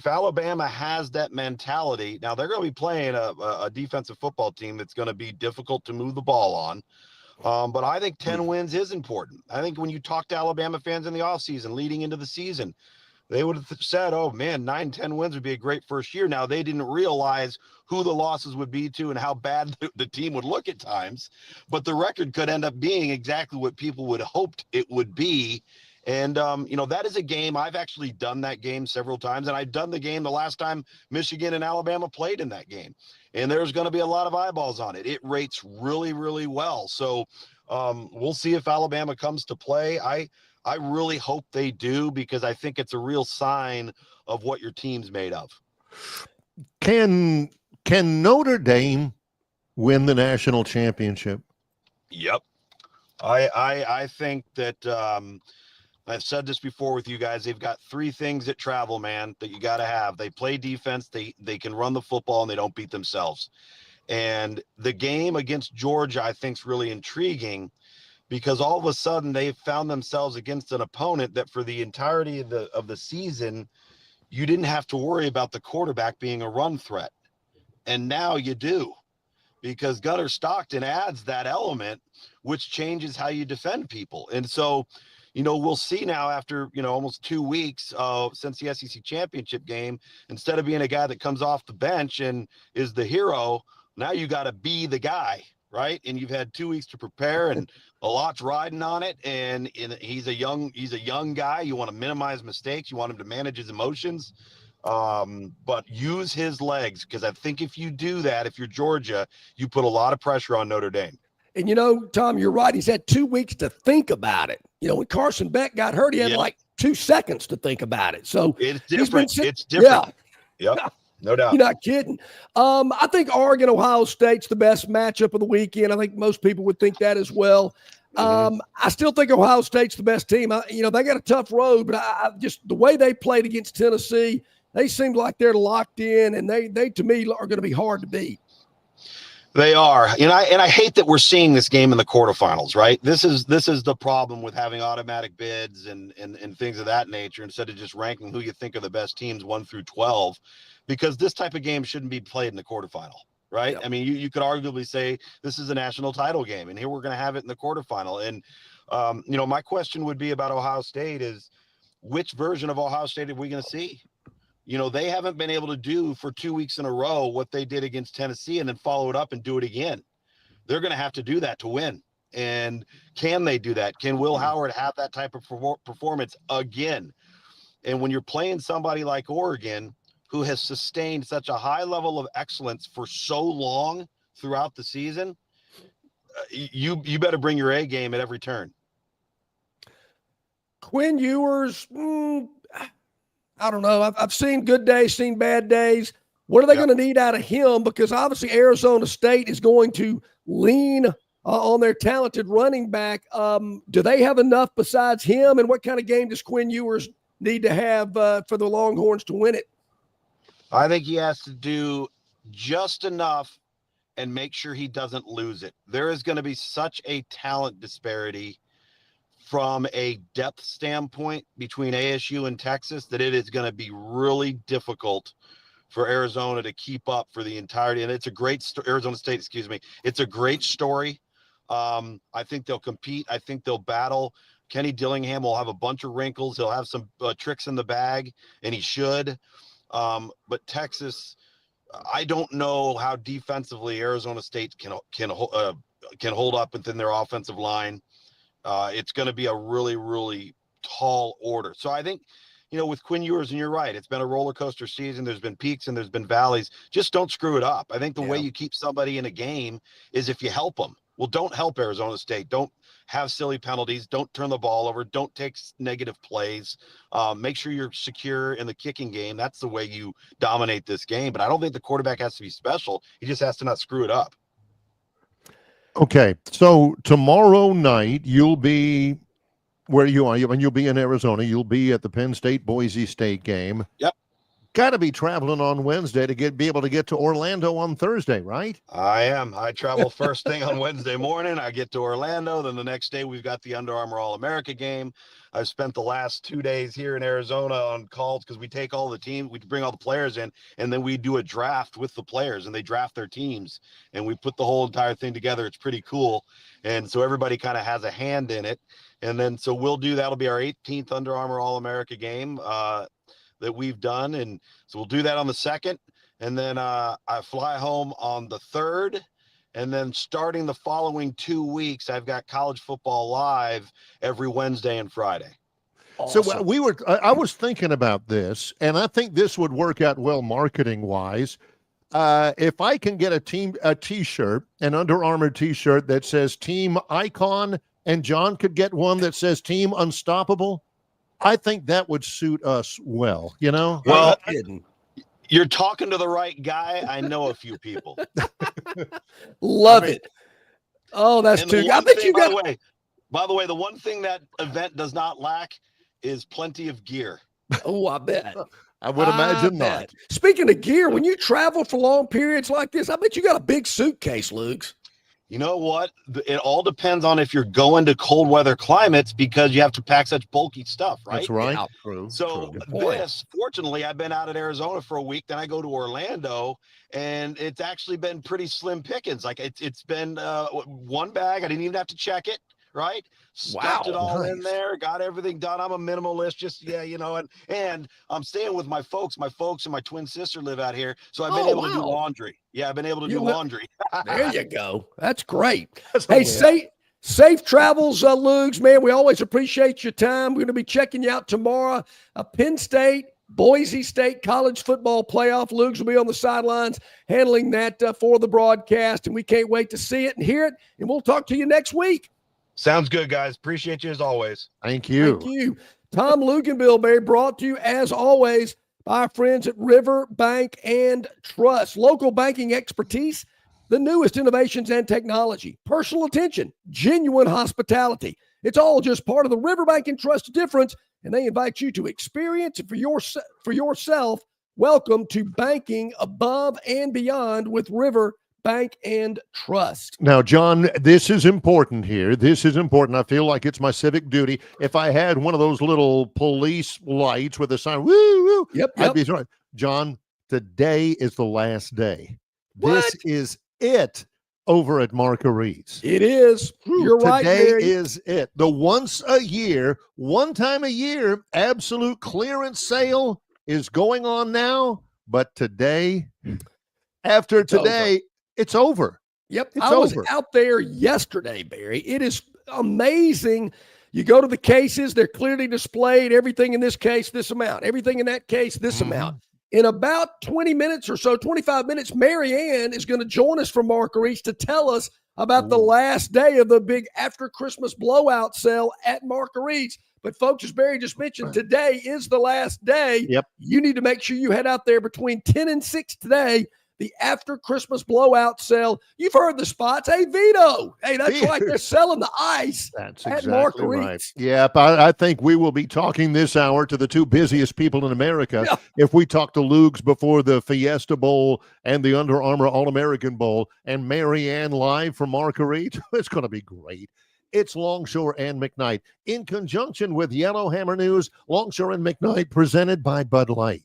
Alabama has that mentality, now they're going to be playing a defensive football team that's going to be difficult to move the ball on. But I think 10 wins is important. I think when you talk to Alabama fans in the offseason leading into the season, they would have said, oh man, 9-10 wins would be a great first year. Now they didn't realize who the losses would be to and how bad the team would look at times, but the record could end up being exactly what people would have hoped it would be. And, that is a game. I've actually done that game several times, and I've done the game the last time Michigan and Alabama played in that game. And there's going to be a lot of eyeballs on it. It rates really, really well. So we'll see if Alabama comes to play. I really hope they do, because I think it's a real sign of what your team's made of. Can Notre Dame win the national championship? Yep. I think that I've said this before with you guys. They've got 3 things that travel, man, that you got to have. They play defense, they can run the football, and they don't beat themselves. And the game against Georgia, I think, is really intriguing, because all of a sudden they've found themselves against an opponent that for the entirety of the season, you didn't have to worry about the quarterback being a run threat. And now you do, because Gunnar Stockton adds that element, which changes how you defend people. And so, we'll see now after, almost 2 weeks since the SEC championship game, instead of being a guy that comes off the bench and is the hero, now you got to be the guy, right? And you've had 2 weeks to prepare, and a lot's riding on it. And he's a young guy. You want to minimize mistakes. You want him to manage his emotions, but use his legs, because I think if you do that, if you're Georgia, you put a lot of pressure on Notre Dame. And, Tom, you're right. He's had 2 weeks to think about it. When Carson Beck got hurt, he had like 2 seconds to think about it. So it's different. It's different. Yeah. Yep. No doubt. You're not kidding. I think Oregon, Ohio State's the best matchup of the weekend. I think most people would think that as well. I still think Ohio State's the best team. They got a tough road, but I just the way they played against Tennessee, they seemed like they're locked in, and they to me are going to be hard to beat. They are. And I hate that we're seeing this game in the quarterfinals, right? This is the problem with having automatic bids and things of that nature, instead of just ranking who you think are the best teams 1 through 12, because this type of game shouldn't be played in the quarterfinal, right? Yep. I mean, you could arguably say this is a national title game, and here we're going to have it in the quarterfinal. And, my question would be about Ohio State is, which version of Ohio State are we going to see? They haven't been able to do for 2 weeks in a row what they did against Tennessee and then follow it up and do it again. They're going to have to do that to win. And can they do that? Can Will Howard have that type of performance again? And when you're playing somebody like Oregon, who has sustained such a high level of excellence for so long throughout the season, you better bring your A game at every turn. Quinn Ewers, I don't know. I've seen good days, seen bad days. What are they going to need out of him? Because obviously Arizona State is going to lean on their talented running back. Do they have enough besides him? And what kind of game does Quinn Ewers need to have for the Longhorns to win it? I think he has to do just enough and make sure he doesn't lose it. There is going to be such a talent disparity from a depth standpoint between ASU and Texas that it is going to be really difficult for Arizona to keep up for the entirety. And it's a great Arizona State, excuse me. It's a great story. I think they'll compete. I think they'll battle. Kenny Dillingham will have a bunch of wrinkles. He'll have some tricks in the bag, and he should. But Texas, I don't know how defensively Arizona State can hold up within their offensive line. It's going to be a really, really tall order. So I think, with Quinn Ewers, and you're right, it's been a roller coaster season. There's been peaks and there's been valleys. Just don't screw it up. I think the way you keep somebody in a game is if you help them. Well, don't help Arizona State. Don't have silly penalties. Don't turn the ball over. Don't take negative plays. Make sure you're secure in the kicking game. That's the way you dominate this game. But I don't think the quarterback has to be special. He just has to not screw it up. Okay, so tomorrow night you'll be where you are, and you'll be in Arizona. You'll be at the Penn State-Boise State game. Yep. Got to be traveling on Wednesday to be able to get to Orlando on Thursday, right? I am. I travel first thing on Wednesday morning. I get to Orlando. Then the next day we've got the Under Armour All-America game. I've spent the last 2 days here in Arizona on calls because we take all the team, we bring all the players in, and then we do a draft with the players, and they draft their teams, and we put the whole entire thing together. It's pretty cool. And so everybody kind of has a hand in it. And then so that'll be our 18th Under Armour All-America game that we've done. And so we'll do that on the 2nd. And then I fly home on the 3rd. And then starting the following 2 weeks, I've got College Football Live every Wednesday and Friday. Awesome. So I was thinking about this, and I think this would work out well marketing wise. If I can get a T-shirt, an Under Armour T-shirt that says Team Icon, and John could get one that says Team Unstoppable, I think that would suit us well. Well, you're talking to the right guy. I know a few people. Love it. Oh, that's too good. I bet you got. By the way, the one thing that event does not lack is plenty of gear. Oh, I bet. I would imagine not. Speaking of gear, when you travel for long periods like this, I bet you got a big suitcase, Luke. You know what? It all depends on if you're going to cold weather climates because you have to pack such bulky stuff, right? That's right. Yeah, true. So fortunately, I've been out at Arizona for a week. Then I go to Orlando, and it's actually been pretty slim pickings. Like it's been one bag. I didn't even have to check it. Right? Stuffed it all in there, got everything done. I'm a minimalist, and I'm staying with my folks. My folks and my twin sister live out here. So I've been able to do laundry. Yeah, I've been able to do laundry. There you go. That's great. Hey, safe travels, Lugs, man. We always appreciate your time. We're going to be checking you out tomorrow. Penn State, Boise State College Football Playoff. Lugs will be on the sidelines handling that for the broadcast, and we can't wait to see it and hear it. And we'll talk to you next week. Sounds good, guys. Appreciate you as always. Thank you. Thank you. Tom, Luke, and Bill Berry brought to you, as always, by our friends at River Bank and Trust. Local banking expertise, the newest innovations and technology, personal attention, genuine hospitality. It's all just part of the River Bank and Trust difference, and they invite you to experience it for yourself. Welcome to banking above and beyond with River Bank and Trust. Now, John, this is important here. This is important. I feel like it's my civic duty. If I had one of those little police lights with a sign, woo, woo, I'd be right. John, today is the last day. What? This is it over at Marguerite's. It is. You're right, Today Barry. is it. The one time a year, absolute clearance sale is going on now. But today, after today, it's over. Yep. It's I was over. out there yesterday, Barry. It is amazing. You go to the cases, they're clearly displayed. Everything in this case, this amount. Everything in that case, this amount. In about 20 minutes or so, 25 minutes, Mary Ann is going to join us from Marguerite's to tell us about the last day of the big after Christmas blowout sale at Marguerite's. But folks, as Barry just mentioned, today is the last day. Yep. You need to make sure you head out there between 10 and 6 today. The after Christmas blowout sale. You've heard the spots. Hey, Vito. Hey, that's right. They're selling the ice. That's at exactly Marguerite's. right. Yep. I think we will be talking this hour to the two busiest people in America. Yeah. If we talk to Luke's before the Fiesta Bowl and the Under Armour All-American Bowl and Marianne live from Marguerite, it's going to be great. It's Longshore and McKnight in conjunction with Yellowhammer News. Longshore and McKnight presented by Bud Light.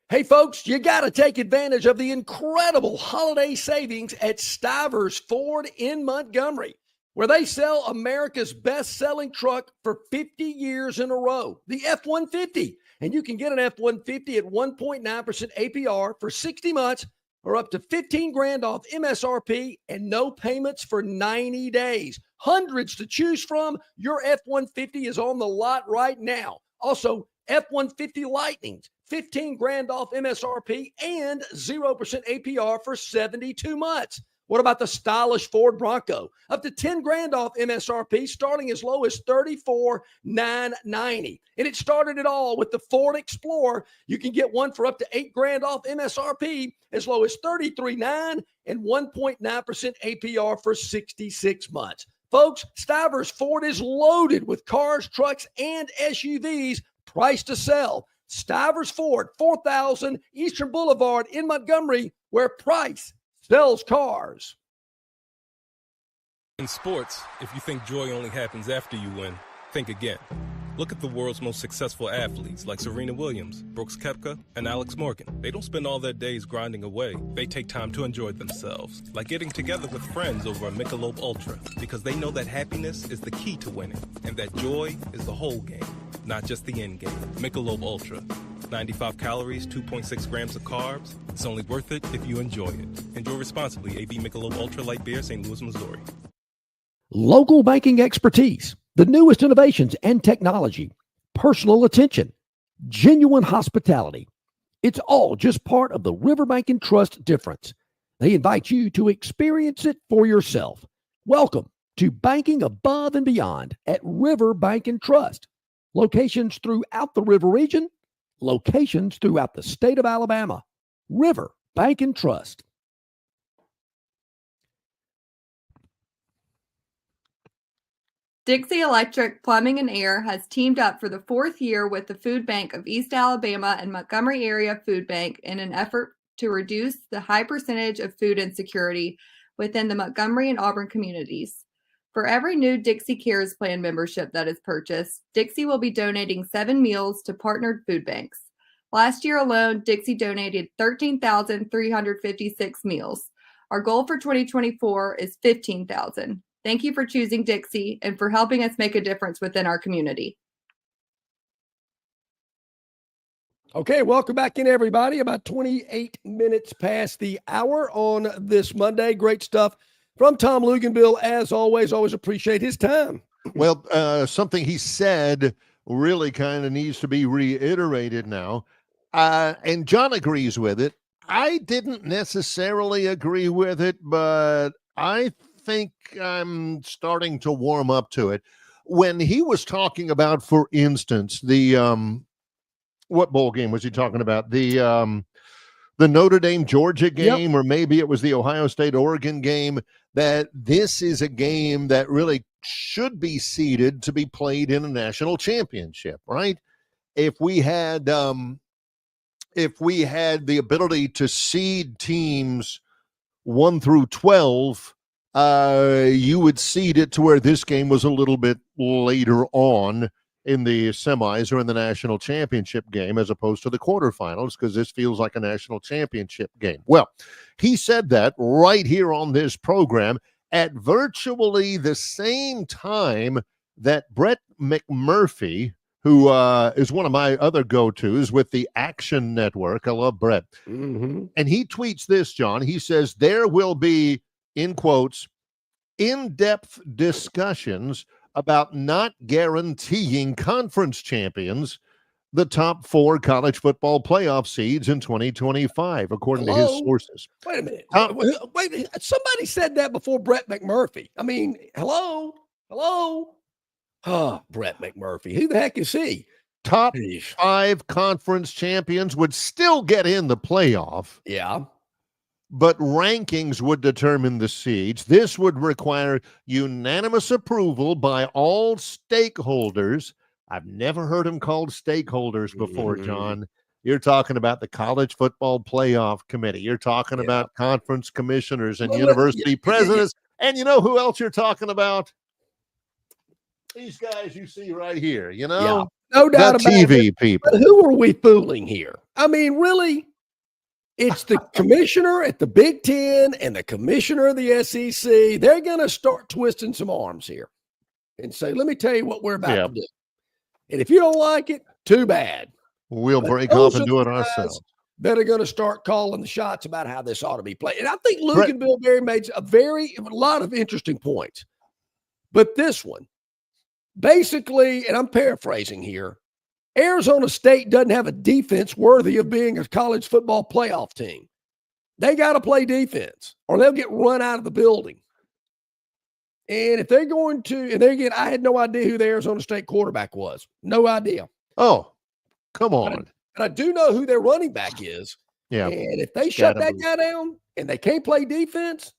Hey, folks, you got to take advantage of the incredible holiday savings at Stivers Ford in Montgomery, where they sell America's best-selling truck for 50 years in a row, the F-150. And you can get an F-150 at 1.9% APR for 60 months or up to $15,000 off MSRP and no payments for 90 days. Hundreds to choose from. Your F-150 is on the lot right now. Also, F-150 Lightnings. $15,000 off MSRP and 0% APR for 72 months. What about the stylish Ford Bronco? Up to $10,000 off MSRP, starting as low as $34,990. And it started it all with the Ford Explorer. You can get one for up to $8,000 off MSRP, as low as $33,900 and 1.9% APR for 66 months. Folks, Stivers Ford is loaded with cars, trucks, and SUVs priced to sell. Stivers Ford, 4000 Eastern Boulevard in Montgomery, where price sells cars. In sports, if you think joy only happens after you win, think again. Look at the world's most successful athletes like Serena Williams, Brooks Koepka, and Alex Morgan. They don't spend all their days grinding away. They take time to enjoy themselves, like getting together with friends over a Michelob Ultra, because they know that happiness is the key to winning, and that joy is the whole game, not just the end game. Michelob Ultra. 95 calories, 2.6 grams of carbs. It's only worth it if you enjoy it. Enjoy responsibly. AB Michelob Ultra Light Beer, St. Louis, Missouri. Local banking expertise, the newest innovations and technology, personal attention, genuine hospitality. It's all just part of the Riverbank and Trust difference. They invite you to experience it for yourself. Welcome to banking above and beyond at Riverbank and Trust. Locations throughout the River region, locations throughout the state of Alabama. River Bank and Trust. Dixie Electric Plumbing and Air has teamed up for the 4th year with the Food Bank of East Alabama and Montgomery Area Food Bank in an effort to reduce the high percentage of food insecurity within the Montgomery and Auburn communities. For every new Dixie Cares Plan membership that is purchased, Dixie will be donating 7 meals to partnered food banks. Last year alone, Dixie donated 13,356 meals. Our goal for 2024 is 15,000. Thank you for choosing Dixie and for helping us make a difference within our community. Okay, welcome back in, everybody. About 28 minutes past the hour on this Monday. Great stuff from Tom Luganville, as always. Always appreciate his time. Well, something he said really kind of needs to be reiterated now. And John agrees with it. I didn't necessarily agree with it, but I think I'm starting to warm up to it. When he was talking about, for instance, the what bowl game was he talking about? The Notre Dame Georgia game, or maybe it was the Ohio State Oregon game, that this is a game that really should be seeded to be played in a national championship, right? If we had the ability to seed teams 1 through 12, you would seed it to where this game was a little bit later on in the semis or in the national championship game as opposed to the quarterfinals, because this feels like a national championship game. Well, he said that right here on this program at virtually the same time that Brett McMurphy, who is one of my other go-tos with the Action Network. I love Brett. Mm-hmm. And he tweets this, John. He says, there will be, in quotes, in-depth discussions about not guaranteeing conference champions the top 4 college football playoff seeds in 2025, according to his sources. Wait a minute. Wait, somebody said that before Brett McMurphy. I mean, hello. Oh, Brett McMurphy. Who the heck is he? Top Jeez. 5 conference champions would still get in the playoff, Yeah. but rankings would determine the seeds. This would require unanimous approval by all stakeholders. I've never heard them called stakeholders before, John. You're talking about the College Football Playoff Committee. You're talking about conference commissioners and university presidents. And you know who else you're talking about? These guys you see right here, you know? No doubt the about TV it. people. But who are we fooling here? I mean, really? It's the commissioner at the Big Ten and the commissioner of the SEC. They're going to start twisting some arms here and say, let me tell you what we're about to do. And if you don't like it, too bad. We'll break off and do it ourselves. That are going to start calling the shots about how this ought to be played. And I think Luke and Bill Berry made a lot of interesting points. But this one, basically, and I'm paraphrasing here, Arizona State doesn't have a defense worthy of being a college football playoff team. They got to play defense or they'll get run out of the building. And if they're going to, and again, I had no idea who the Arizona State quarterback was. No idea. Oh, come on. And I do know who their running back is. Yeah. And if they shut that guy down and they can't play defense,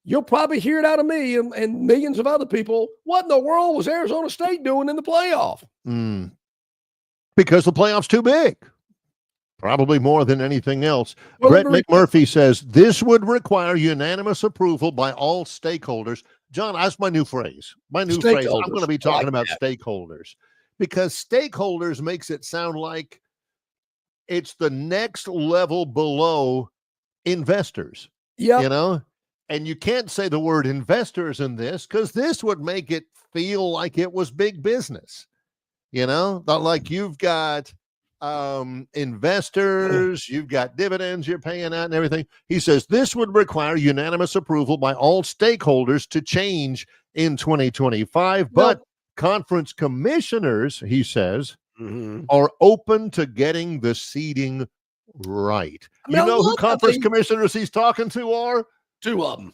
you'll probably hear it out of me and millions of other people. What in the world was Arizona State doing in the playoff? Because the playoff's too big. Probably more than anything else. Brett McMurphy says this would require unanimous approval by all stakeholders. John, that's my new phrase. My new phrase. I'm going to be talking about stakeholders because stakeholders makes it sound like it's the next level below investors. Yeah. You know? And you can't say the word investors in this because this would make it feel like it was big business. You know, not like you've got investors, you've got dividends you're paying out and everything. He says this would require unanimous approval by all stakeholders to change in 2025. But conference commissioners, he says, are open to getting the seeding right. You know who conference commissioners he's talking to are? 2 of them.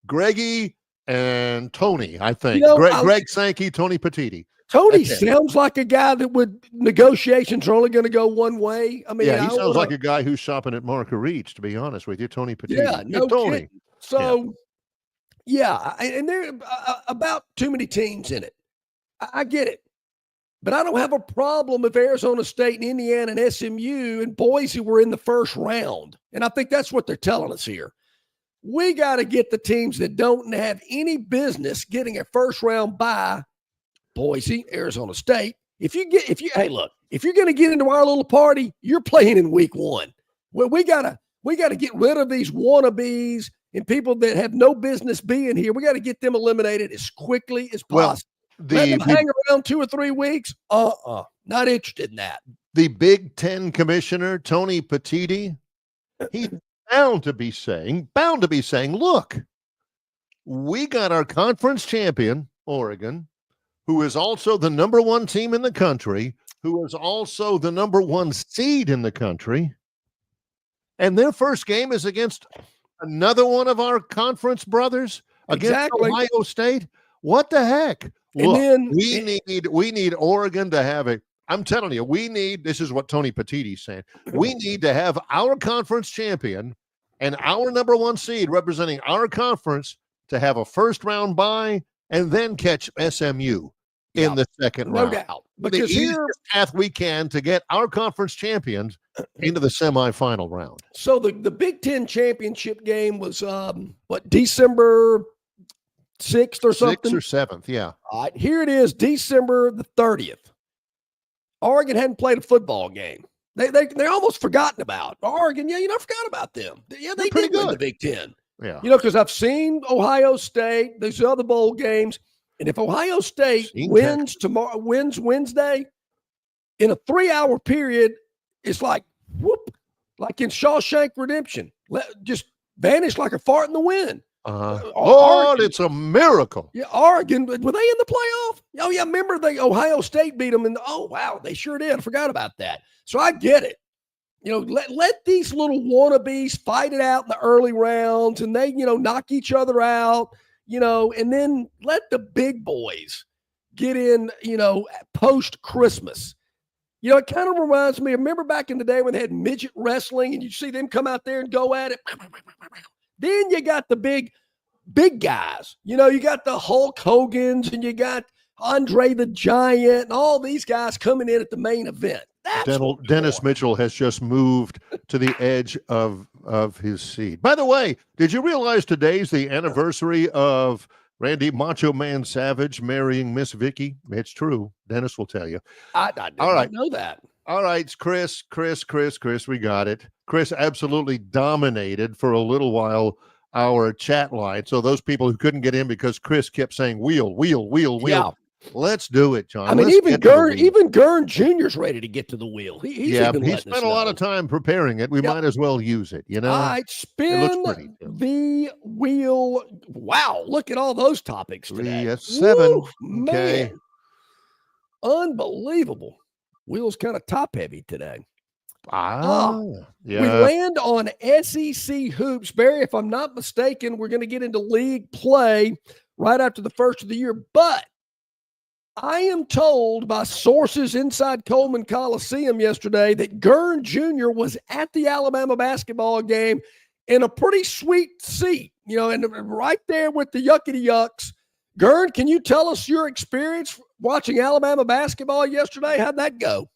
Greggy and Tony, I think. Greg Sankey, Tony Petiti. Tony sounds like a guy that negotiations are only going to go one way. I mean, he sounds like a guy who's shopping at Marguerite's, to be honest with you, Tony Petiti. Yeah, no Tony. kidding. So, and there are about too many teams in it. I get it. But I don't have a problem if Arizona State and Indiana and SMU and Boise were in the first round. And I think that's what they're telling us here. We got to get the teams that don't have any business getting a first round bye. Boise, Arizona State. If you're going to get into our little party, you're playing in week 1. Well, we gotta get rid of these wannabes and people that have no business being here. We got to get them eliminated as quickly as possible. Let them hang around 2 or 3 weeks. Not interested in that. The Big Ten commissioner, Tony Petiti, he's bound to be saying, look, we got our conference champion, Oregon, who is also the number 1 team in the country, who is also the number 1 seed in the country. And their first game is against another one of our conference brothers, against Ohio State. What the heck? Look, we need Oregon to have it. I'm telling you, this is what Tony Petiti's saying. We need to have our conference champion and our number 1 seed representing our conference to have a first round bye and then catch SMU in the second round. No doubt. Because the easiest path we can to get our conference champions into the semifinal round. So the Big Ten championship game was December 6th or something? 6th or 7th, yeah. All right, here it is, December the 30th. Oregon hadn't played a football game. They're almost forgotten about. Oregon, you never forgot about them. Yeah, they did win the Big Ten. Yeah. Because I've seen Ohio State, these other bowl games, and if Ohio State wins Wednesday, in a 3-hour period, it's like, whoop, like in Shawshank Redemption. Just vanish like a fart in the wind. It's a miracle. Yeah, Oregon, were they in the playoff? Oh, yeah, remember Ohio State beat them, and wow, they sure did. I forgot about that. So I get it. Let these little wannabes fight it out in the early rounds, and they, knock each other out, and then let the big boys get in, post Christmas. It kind of reminds me, remember back in the day when they had midget wrestling and you see them come out there and go at it. Then you got the big guys. You got the Hulk Hogan's and you got Andre the Giant and all these guys coming in at the main event. Dennis Mitchell has just moved to the edge of his seat. By the way, did you realize today's the anniversary of Randy Macho Man Savage marrying Miss Vicky? It's true. Dennis will tell you. I did not know that. All right, Chris, we got it. Chris absolutely dominated for a little while our chat line. So those people who couldn't get in because Chris kept saying wheel. Yeah. Let's do it, John. I mean, even Gurn Jr.'s ready to get to the wheel. He spent a lot of time preparing it. We might as well use it, All right, spin the wheel. Wow, look at all those topics today. 3 7. Woo, okay. Man. Unbelievable. Wheel's kind of top heavy today. Yeah. We land on SEC hoops. Barry, if I'm not mistaken, we're going to get into league play right after the first of the year. But I am told by sources inside Coleman Coliseum yesterday that Gurn Jr. was at the Alabama basketball game in a pretty sweet seat, and right there with the Yuckity Yucks. Gurn, can you tell us your experience watching Alabama basketball yesterday? How'd that go?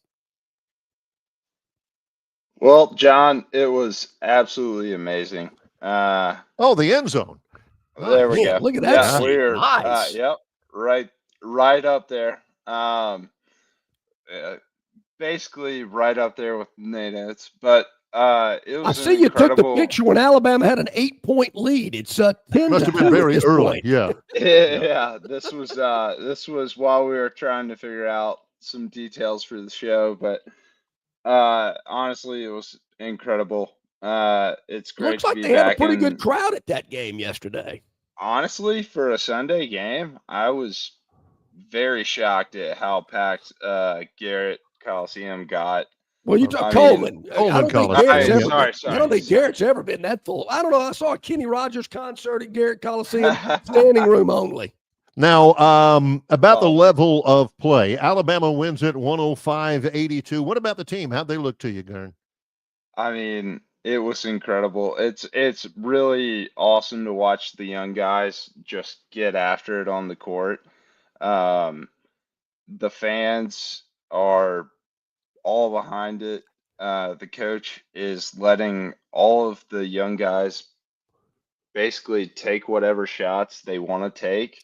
Well, John, it was absolutely amazing. The end zone. There we go. Look at that. Yeah, we're nice. Yep, right up there. Basically right up there with natives, but it was. I see you took the picture when Alabama had an 8-point lead. It's 10. Must have been very early. Yeah. Yeah. This was while we were trying to figure out some details for the show, but honestly, it was incredible. It's great. Looks like to be they had back a pretty good crowd at that game yesterday. Honestly, for a Sunday game, I was very shocked at how packed Garrett Coliseum got. Well, you talk Coleman. Coliseum. I don't think Garrett's ever been that full. I don't know. I saw a Kenny Rogers concert at Garrett Coliseum, standing room only. Now, about the level of play, Alabama wins it 105-82. What about the team? How'd they look to you, Gurn? I mean, it was incredible. It's really awesome to watch the young guys just get after it on the court. The fans are all behind it. The coach is letting all of the young guys basically take whatever shots they want to take.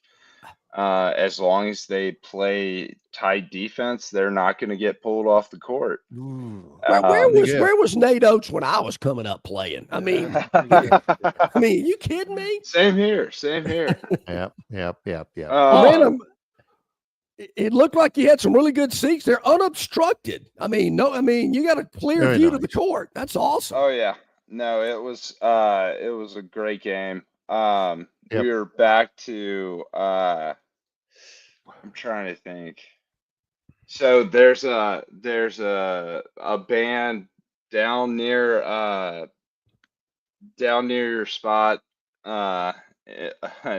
As long as they play tight defense, they're not going to get pulled off the court. Where was Nate Oates when I was coming up playing? I mean, you kidding me? Same here. Yep. Man, it looked like you had some really good seats. They're unobstructed. You got a clear view to the court. That's awesome. Oh yeah. No, it was a great game. We were back to I'm trying to think. So there's a band down near your spot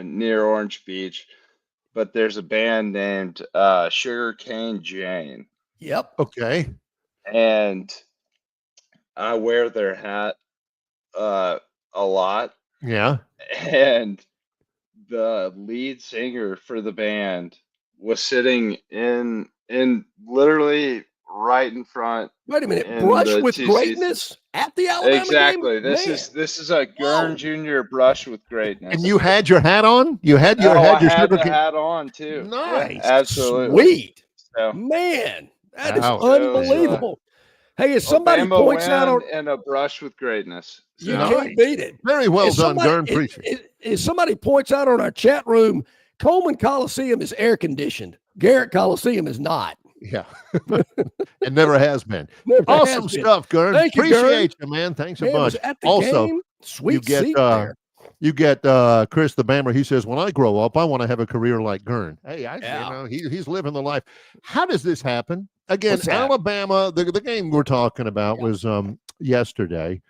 near Orange Beach, but there's a band named Sugarcane Jane. Yep. Okay. And I wear their hat a lot. Yeah. And the lead singer for the band was sitting in literally right in front. Wait a minute, brush with greatness at the Alabama exactly. game? This is a Gurn Jr. brush with greatness. And you had your hat on? You had your I had the hat on too. Nice. Yeah, absolutely. Sweet. So, man, that is unbelievable. Hey, if somebody Alabama points out on and a brush with greatness. So. You can't beat it. Very well done, Gurn. Appreciate it. If somebody points out on our chat room, Coleman Coliseum is air conditioned. Garrett Coliseum is not. Yeah. It never has been. Awesome stuff, Gurn. Thank you, Appreciate you, man. Thanks a bunch. At the also, game, sweet seat there. You get Chris the Bammer. He says, when I grow up, I want to have a career like Gurn. Hey, he's living the life. How does this happen? Again, Alabama, the game we're talking about was yesterday.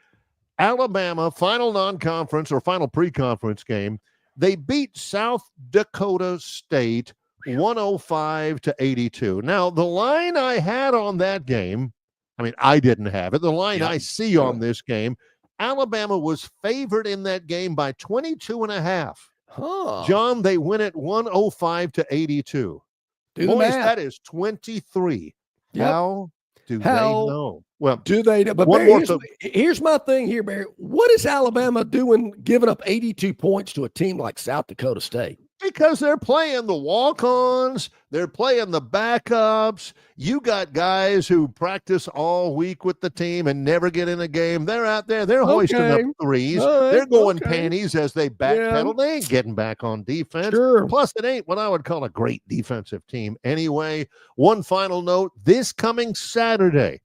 Alabama, final non-conference or final pre-conference game. They beat South Dakota State 105-82. Now, the line I had on that game, I mean, I didn't have it. The line I see on this game, Alabama was favored in that game by 22.5. John, they win it 105-82. Do the Boys, math. that is 23. Yep. How do they How know? Well, do they? But one Barry, more here's my thing here, Barry. What is Alabama doing giving up 82 points to a team like South Dakota State? Because they're playing the walk-ons, they're playing the backups. You got guys who practice all week with the team and never get in a game. They're out there, they're hoisting up threes. Right. They're going panties as they backpedal. Yeah. They ain't getting back on defense. Sure. Plus, it ain't what I would call a great defensive team. Anyway, one final note, this coming Saturday,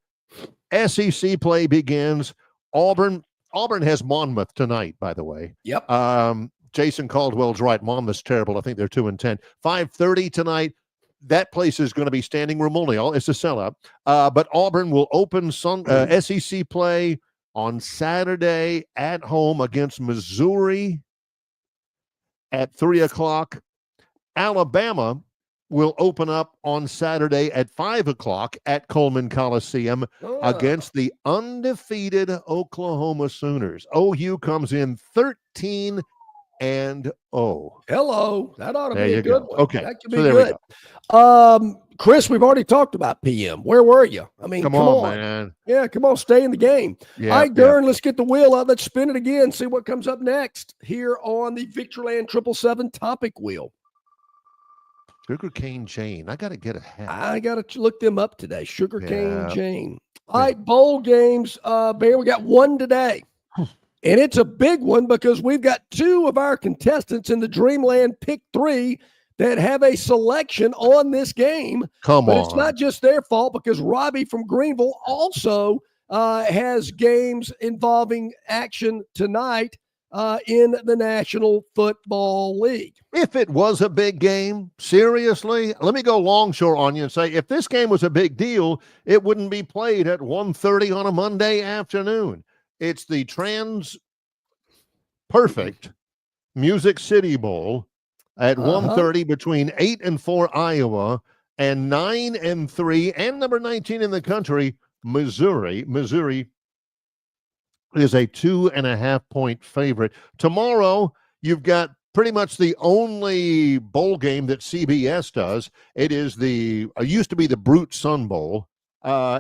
SEC play begins. Auburn has Monmouth tonight, by the way. Yep. Jason Caldwell's right. Monmouth's terrible. I think they're 2-10. 5:30 tonight. That place is going to be standing room only. It's a sellout. But Auburn will open SEC play on Saturday at home against Missouri at 3 o'clock. Alabama will open up on Saturday at 5 o'clock at Coleman Coliseum against the undefeated Oklahoma Sooners. OU comes in 13-0. Hello. That ought to There be you a good go. one. Okay. That could be So there we good. Chris, we've already talked about PM. Where were you? I mean, Come on, man. Yeah, come on, stay in the game. Yeah, All right, Darren, let's get the wheel out. Let's spin it again, see what comes up next here on the Victorland 777 topic wheel. Sugarcane Jane. I got to get a hat. I got to look them up today. Sugarcane Jane. All right, bowl games. Bear, we got one today. And it's a big one because we've got two of our contestants in the Dreamland Pick 3 that have a selection on this game. Come but on. It's not just their fault because Robbie from Greenville also has games involving action tonight in the National Football League. If it was a big game, seriously, let me go longshore on you and say, if this game was a big deal, it wouldn't be played at 1:30 on a Monday afternoon. It's the Perfect Music City Bowl at 1:30 between 8 and 4 Iowa and 9 and 3 and number 19 in the country, Missouri. Missouri is a 2.5-point favorite. Tomorrow, you've got pretty much the only bowl game that CBS does. It is used to be the Brute Sun Bowl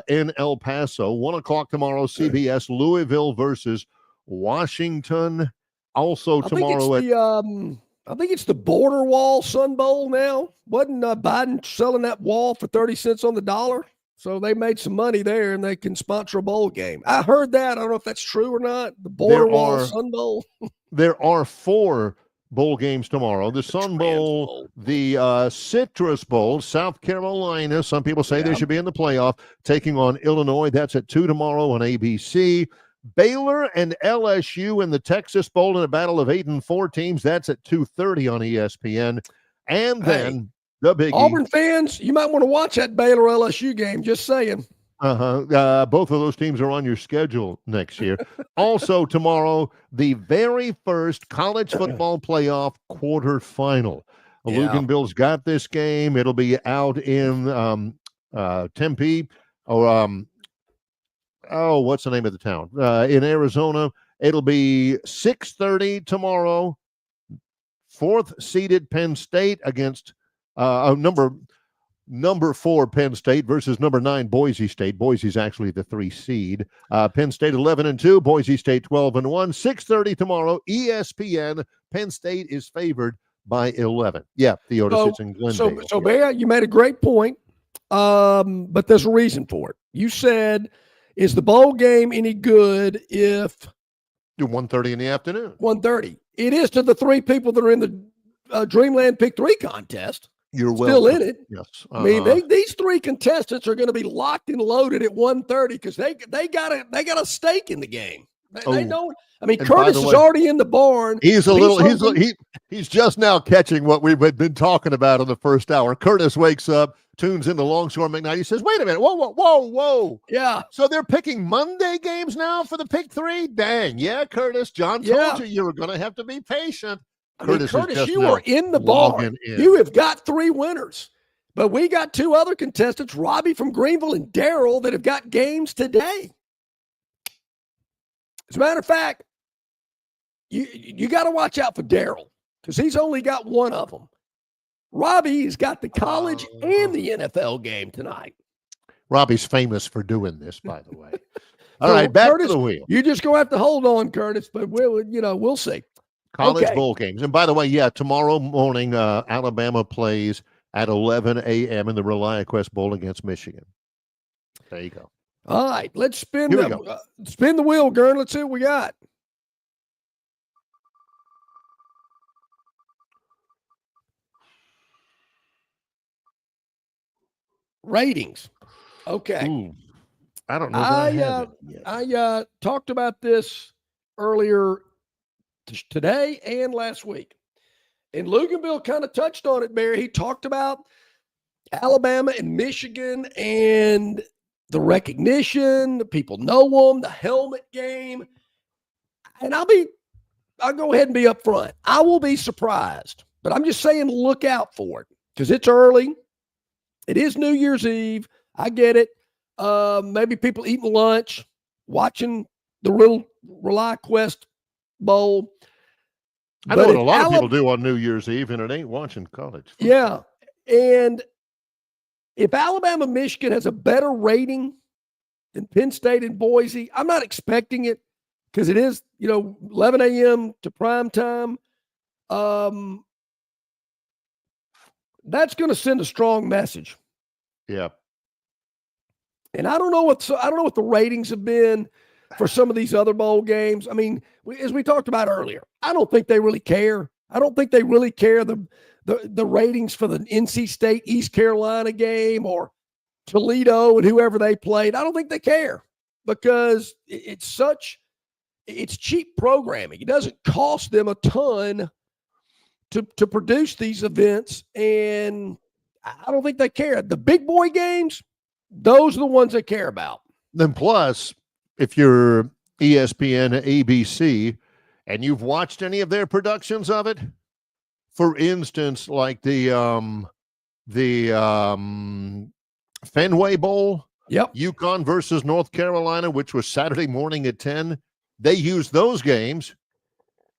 in El Paso. 1 o'clock tomorrow, CBS, Louisville versus Washington. Also tomorrow I think it's the Border Wall Sun Bowl now. Wasn't Biden selling that wall for 30 cents on the dollar? So they made some money there, and they can sponsor a bowl game. I heard that. I don't know if that's true or not. The Border Wall Sun Bowl. There are 4 bowl games tomorrow. The Sun Bowl, the Citrus Bowl, South Carolina. Some people say they should be in the playoff, taking on Illinois. That's at 2 tomorrow on ABC. Baylor and LSU in the Texas Bowl in a battle of 8 and 4 teams. That's at 2:30 on ESPN. And then the biggie. Auburn fans, you might want to watch that Baylor LSU game. Just saying. Both of those teams are on your schedule next year. Also tomorrow, the very first college football playoff quarterfinal. Luganville's got this game. It'll be out in Tempe or what's the name of the town? In Arizona. It'll be 6:30 tomorrow. 4th seeded Penn State against number 4 Penn State versus number 9 Boise State. Boise's actually the 3 seed. Penn State 11-2, Boise State 12-1. 6:30 tomorrow, ESPN. Penn State is favored by 11. Yeah, Theodis, it's in Glendale. So Bear, you made a great point, but there's a reason for it. You said, is the bowl game any good if 1:30 in the afternoon? 1:30. It is to the 3 people that are in the Dreamland Pick 3 contest. You're still in it. Yes. I mean, these 3 contestants are going to be locked and loaded at 1:30 because they got a stake in the game. They know. I mean, Curtis is already in the barn. He's just now catching what we've been talking about in the first hour. Curtis wakes up, tunes into Longshore McKnight. He says, "Wait a minute, whoa! Yeah. So they're picking Monday games now for the Pick 3? Dang, yeah, Curtis. John told you were going to have to be patient." Curtis, is just you now are in the logging barn. in. You have got 3 winners. But we got 2 other contestants, Robbie from Greenville and Daryl, that have got games today. As a matter of fact, you got to watch out for Daryl because he's only got one of them. Robbie's got the college and the NFL game tonight. Robbie's famous for doing this, by the way. All right, back Curtis, to the wheel. You're just going to have to hold on, Curtis, but we'll see. College bowl games. And by the way, tomorrow morning, Alabama plays at 11 a.m. in the ReliaQuest Bowl against Michigan. There you go. All right, let's spin Here we spin the wheel, Gern. Let's see what we got. Ratings. Okay. Ooh, I don't know that I have it yet. I talked about this earlier today and last week. And Luganville kind of touched on it, Barry. He talked about Alabama and Michigan and the recognition, the people know them, the helmet game. And I'll go ahead and be up front. I will be surprised, but I'm just saying look out for it because it's early. It is New Year's Eve. I get it. Maybe people eating lunch, watching the little ReliaQuest Bowl. I know what a lot of people do on New Year's Eve, and it ain't watching college football. Yeah. And if Alabama, Michigan has a better rating than Penn State and Boise, I'm not expecting it because it is, 11 a.m. to prime time. That's going to send a strong message. Yeah. And I don't know what the ratings have been for some of these other bowl games. I mean, as we talked about earlier, I don't think they really care. I don't think they really care the ratings for the NC State East Carolina game or Toledo and whoever they played. I don't think they care because it's cheap programming. It doesn't cost them a ton to produce these events, and I don't think they care. The big boy games, those are the ones they care about. Then plus, if you're ESPN, ABC, and you've watched any of their productions of it, for instance, like the Fenway Bowl, UConn versus North Carolina, which was Saturday morning at 10, they used those games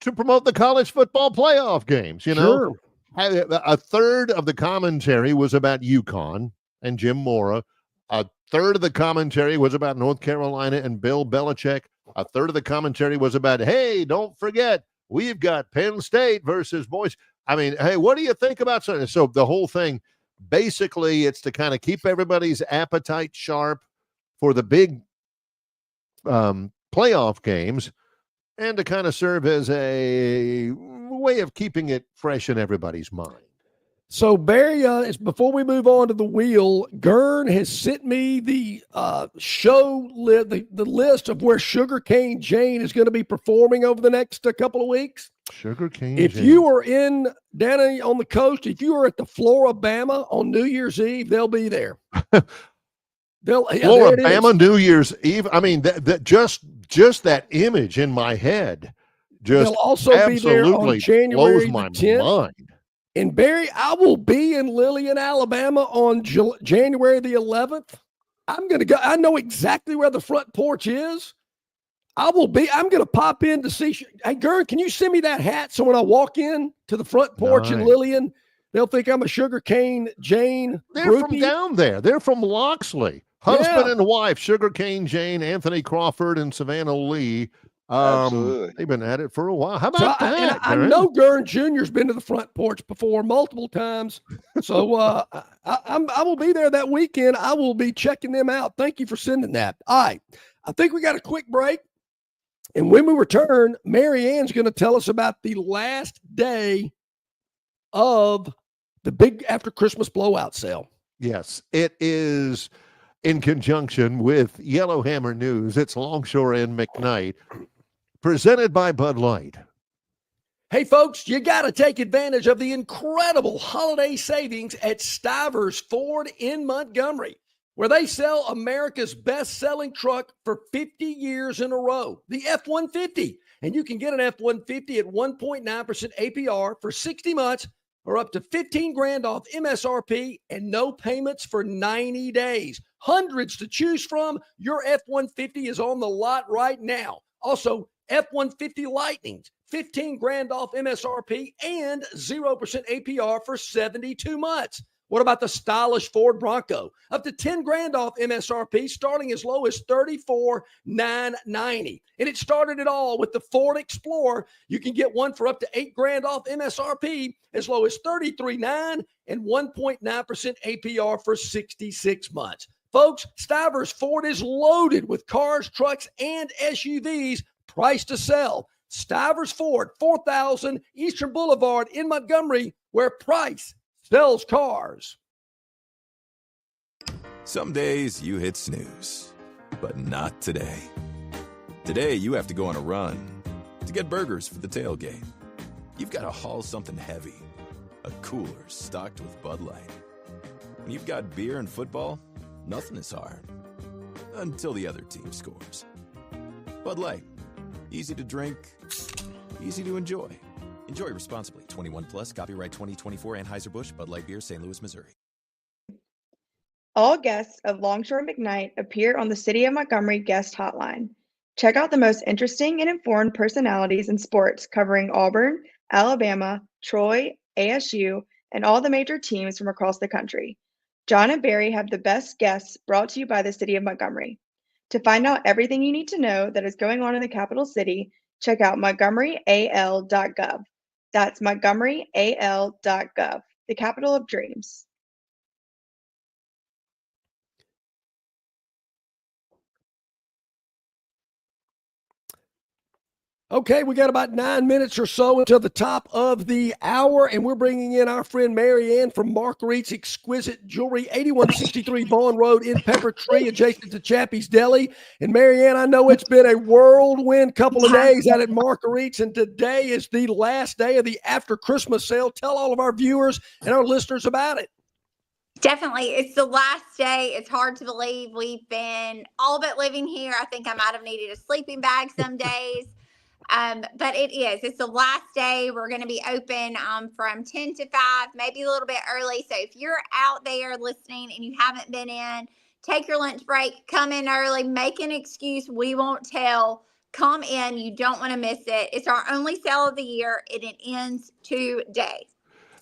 to promote the college football playoff games. Sure. A third of the commentary was about UConn and Jim Mora. A third of the commentary was about North Carolina and Bill Belichick. A third of the commentary was about, hey, don't forget, we've got Penn State versus Boise. I mean, hey, what do you think about something? So the whole thing, basically, it's to kind of keep everybody's appetite sharp for the big playoff games and to kind of serve as a way of keeping it fresh in everybody's mind. So, Barry, before we move on to the wheel, Gern has sent me the the list of where Sugarcane Jane is going to be performing over the next couple of weeks. Sugarcane If Jane. you are down on the coast, if you are at the Florabama on New Year's Eve, they'll be there. Florabama New Year's Eve. I mean, just that image in my head just they'll also be there on January blows my 10th. mind. And Barry, I will be in Lillian, Alabama on January the 11th. I'm going to go. I know exactly where the front porch is. I'm going to pop in to see. Hey, Gern, can you send me that hat so when I walk in to the front porch in Lillian, they'll think I'm a Sugarcane Jane They're groupie? from down there. They're from Loxley. Husband and wife, Sugarcane Jane, Anthony Crawford, and Savannah Lee. Absolutely. They've been at it for a while. How about that? I know Gern Jr.'s been to the front porch before multiple times. So I will be there that weekend. I will be checking them out. Thank you for sending that. All right. I think we got a quick break. And when we return, Mary Ann's going to tell us about the last day of the big after Christmas blowout sale. Yes, it is in conjunction with Yellowhammer News. It's Longshore and McKnight, presented by Bud Light. Hey, folks, you got to take advantage of the incredible holiday savings at Stivers Ford in Montgomery. where they sell America's best-selling truck for 50 years in a row, the F-150. And you can get an F-150 at 1.9% APR for 60 months or up to 15 grand off MSRP and no payments for 90 days. Hundreds to choose from. Your F-150 is on the lot right now. Also, F-150 Lightnings, 15 grand off MSRP and 0% APR for 72 months. What about the stylish Ford Bronco? Up to 10 grand off MSRP, starting as low as $34,990. And it started it all with the Ford Explorer. You can get one for up to 8 grand off MSRP, as low as $33,900 and 1.9% APR for 66 months. Folks, Stivers Ford is loaded with cars, trucks, and SUVs priced to sell. Stivers Ford, 4000 Eastern Boulevard in Montgomery, where price sells cars. Some days you hit snooze, but not today. Today you have to go on a run to get burgers for the tailgate. You've got to haul something heavy, a cooler stocked with Bud Light. When you've got beer and football, nothing is hard. Until the other team scores. Bud Light. Easy to drink, easy to enjoy. Enjoy responsibly. 21 plus. Copyright 2024 Anheuser-Busch, Bud Light Beer, St. Louis, Missouri. All guests of Longshore McKnight appear on the City of Montgomery guest hotline. Check out the most interesting and informed personalities in sports covering Auburn, Alabama, Troy, ASU, and all the major teams from across the country. John and Barry have the best guests brought to you by the City of Montgomery. To find out everything you need to know that is going on in the capital city, check out montgomeryal.gov. That's montgomeryal.gov, the capital of dreams. Okay, we got about 9 minutes or so until the top of the hour, and we're bringing in our friend Mary Ann from Marguerite's Exquisite Jewelry, 8163 Vaughn Road in Pepper Tree, adjacent to Chappie's Deli. And Mary Ann, I know it's been a whirlwind couple of days out at Marguerite's, and today is the last day of the after Christmas sale. Tell all of our viewers and our listeners about it. Definitely. It's the last day. It's hard to believe we've been all but living here. I think I might have needed a sleeping bag some days. But it is. It's the last day. We're going to be open from 10 to 5, maybe a little bit early. So if you're out there listening and you haven't been in, take your lunch break, come in early, make an excuse. We won't tell. Come in. You don't want to miss it. It's our only sale of the year, and it ends today.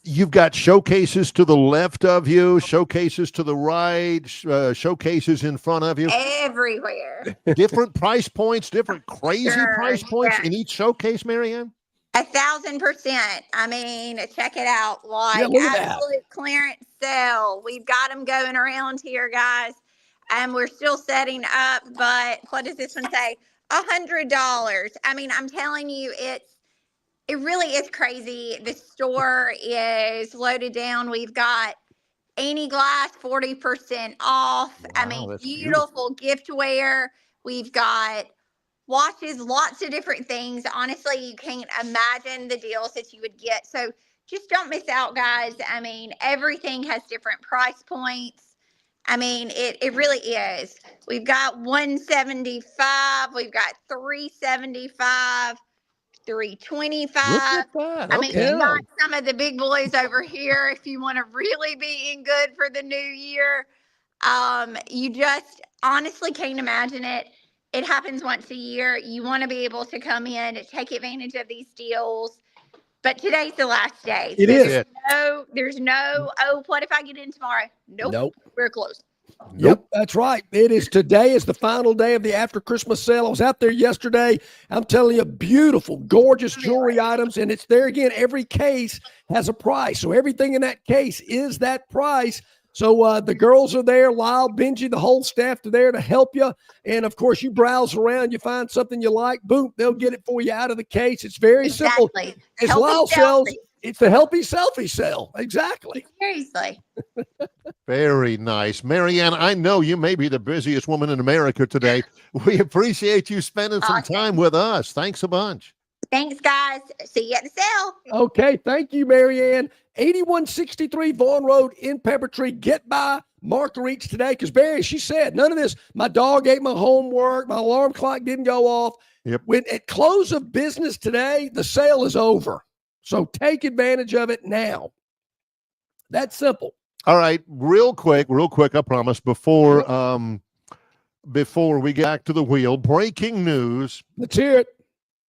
You've got showcases to the left of you, showcases to the right, showcases in front of you. Everywhere. Different price points, different crazy price points in each showcase, Mary Ann? 1,000%. I mean, check it out. Like, absolute clearance sale. We've got them going around here, guys. And we're still setting up, but what does this one say? $100. I mean, I'm telling you, it really is crazy. The store is loaded down. We've got Annie Glass 40% off. Wow, I mean, beautiful giftware. We've got watches, lots of different things. Honestly, you can't imagine the deals that you would get. So just don't miss out, guys. I mean, everything has different price points. I mean, it really is. We've got $175. We've got $375. $325. I mean, you got some of the big boys over here if you want to really be in good for the new year. You just honestly can't imagine it. It happens once a year. You want to be able to come in and take advantage of these deals. But today's the last day. It is. There's no, oh, what if I get in tomorrow? Nope. We're closed. Yep, that's right. It is today is the final day of the after Christmas sale. I was out there yesterday. I'm telling you, beautiful, gorgeous jewelry items, and it's there again. Every case has a price, so everything in that case is that price. So the girls are there, Lyle, Benji, the whole staff are there to help you. And of course, you browse around, you find something you like, boom, they'll get it for you out of the case. It's very simple. As Lyle sells, it's the healthy selfie sale. Exactly. Seriously. Very nice. Mary Ann, I know you may be the busiest woman in America today. We appreciate you spending some time with us. Thanks a bunch. Thanks, guys. See you at the sale. Okay, thank you, Marianne. 8163 Vaughn Road in Peppertree. Get by Marguerite's today because, Barry, she said, none of this. My dog ate my homework. My alarm clock didn't go off. Yep. When at close of business today, the sale is over. So take advantage of it now. That's simple. All right, real quick, I promise, before we get back to the wheel, breaking news. Let's hear it.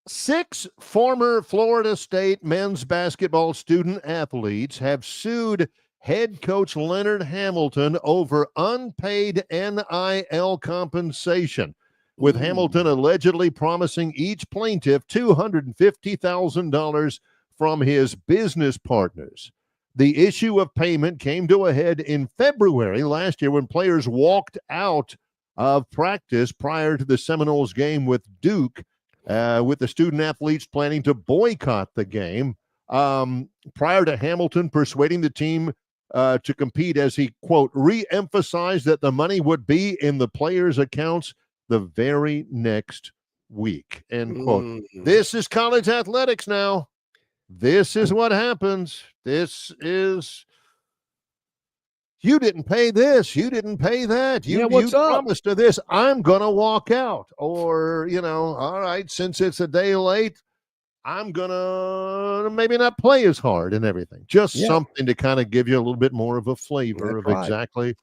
6 former Florida State men's basketball student athletes have sued head coach Leonard Hamilton over unpaid NIL compensation, with Hamilton allegedly promising each plaintiff $250,000 from his business partners. The issue of payment came to a head in February last year when players walked out of practice prior to the Seminoles game with Duke, with the student athletes planning to boycott the game, prior to Hamilton persuading the team to compete, as he, quote, re-emphasized that the money would be in the players' accounts the very next week, end quote. This is college athletics now. This is what happens. This is, you didn't pay this, you didn't pay that, you promised to this, I'm going to walk out. Or, all right, since it's a day late, I'm going to maybe not play as hard and everything. Just something to kind of give you a little bit more of a flavor of exactly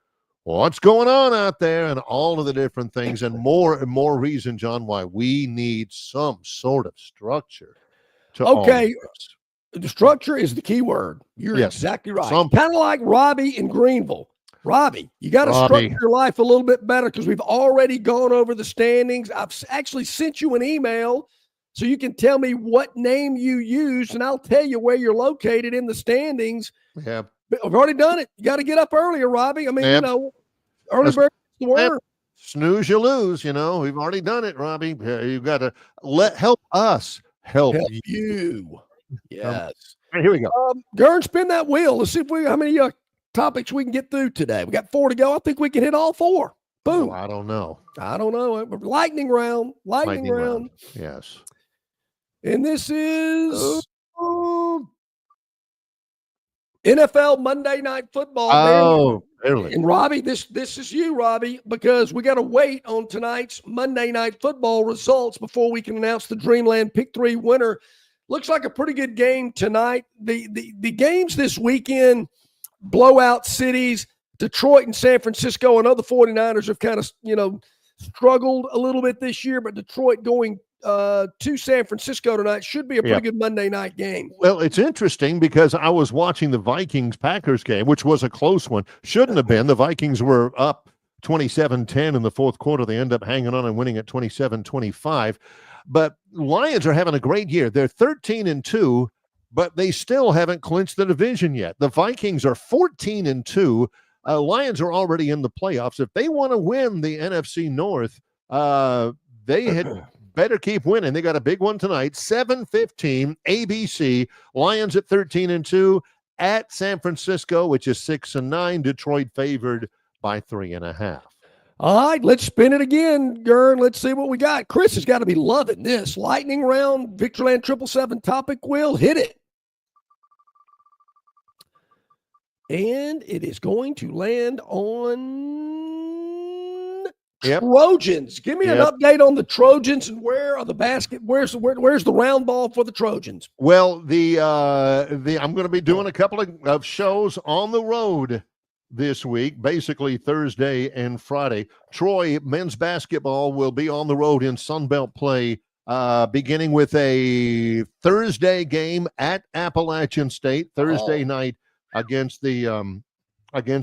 what's going on out there and all of the different things, and more reason, John, why we need some sort of structure to all of this. The structure is the key word. You're exactly right. Kind of like Robbie in Greenville. Robbie, you got to structure your life a little bit better because we've already gone over the standings. I've actually sent you an email so you can tell me what name you used, and I'll tell you where you're located in the standings. Yeah. But I've already done it. You got to get up earlier, Robbie. I mean, early bird is the word. Snooze, you lose. We've already done it, Robbie. You've got to help us help you. Yes. All right, here we go. Gern, spin that wheel. Let's see how many topics we can get through today. We got 4 to go. I think we can hit all 4. Boom. Oh, I don't know. Lightning round. Lightning round. Yes. And this is NFL Monday Night Football. Oh, really? And Robbie, this is you, Robbie, because we got to wait on tonight's Monday Night Football results before we can announce the Dreamland Pick 3 winner. Looks like a pretty good game tonight. The games this weekend, blowout cities, Detroit and San Francisco. I know the 49ers have kind of, struggled a little bit this year, but Detroit going to San Francisco tonight should be a pretty good Monday night game. Well, it's interesting because I was watching the Vikings-Packers game, which was a close one. Shouldn't have been. The Vikings were up 27-10 in the fourth quarter. They end up hanging on and winning at 27-25. But Lions are having a great year. They're 13-2, but they still haven't clinched the division yet. The Vikings are 14-2. Lions are already in the playoffs. If they want to win the NFC North, they had better keep winning. They got a big one tonight, 7:15 ABC. Lions at 13-2 at San Francisco, which is 6-9. Detroit favored by 3.5. All right, let's spin it again, Gern. Let's see what we got. Chris has got to be loving this. Lightning round, Victorland 777 topic wheel. Hit it. And it is going to land on Trojans. Give me an update on the Trojans and where are the basket? Where's the round ball for the Trojans? Well, I'm going to be doing a couple of shows on the road this week, basically Thursday and Friday. Troy men's basketball will be on the road in Sunbelt play, beginning with a Thursday game at Appalachian State, Thursday night against the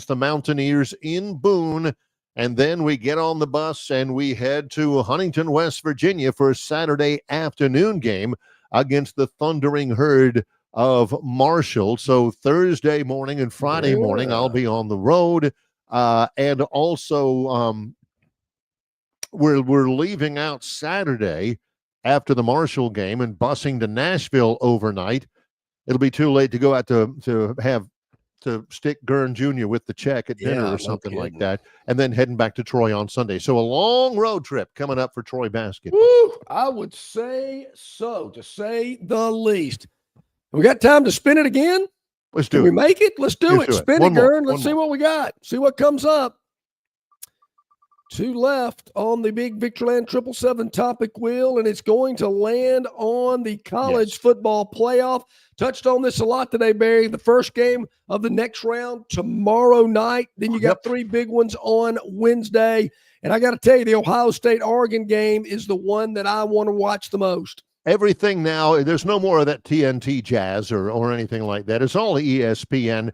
Mountaineers in Boone. And then we get on the bus and we head to Huntington, West Virginia for a Saturday afternoon game against the Thundering Herd of Marshall. So Thursday morning and Friday morning, I'll be on the road. And also we're leaving out Saturday after the Marshall game and busing to Nashville overnight. It'll be too late to go out to to stick Gurn Jr. with the check at dinner or something like that, and then heading back to Troy on Sunday. So a long road trip coming up for Troy basketball. Woo, I would say so, to say the least. We got time to spin it again? Let's do Can it. we make it? Let's do it. Spin it, Gurn. Let's see what we got. See what comes up. 2 left on the big Victorland 777 topic wheel, and it's going to land on the college football playoff. Touched on this a lot today, Barry. The first game of the next round tomorrow night. Then you got 3 big ones on Wednesday. And I got to tell you, the Ohio State-Oregon game is the one that I want to watch the most. Everything now, there's no more of that TNT jazz or anything like that. It's all ESPN.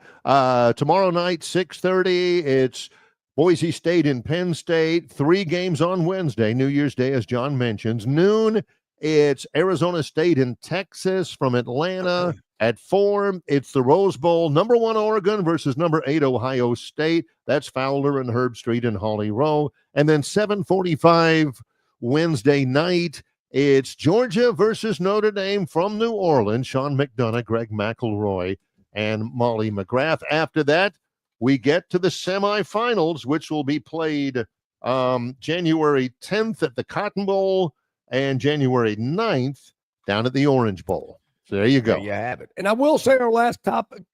Tomorrow night, 6:30, it's Boise State and Penn State. 3 games on Wednesday, New Year's Day, as John mentions. Noon, it's Arizona State and Texas from Atlanta. At 4, it's the Rose Bowl. Number 1 Oregon versus number 8 Ohio State. That's Fowler and Herb Street and Holly Rowe. And then 7:45 Wednesday night, it's Georgia versus Notre Dame from New Orleans. Sean McDonough, Greg McElroy, and Molly McGrath. After that, we get to the semifinals, which will be played January 10th at the Cotton Bowl and January 9th down at the Orange Bowl. So there you go. There you have it. And I will say our last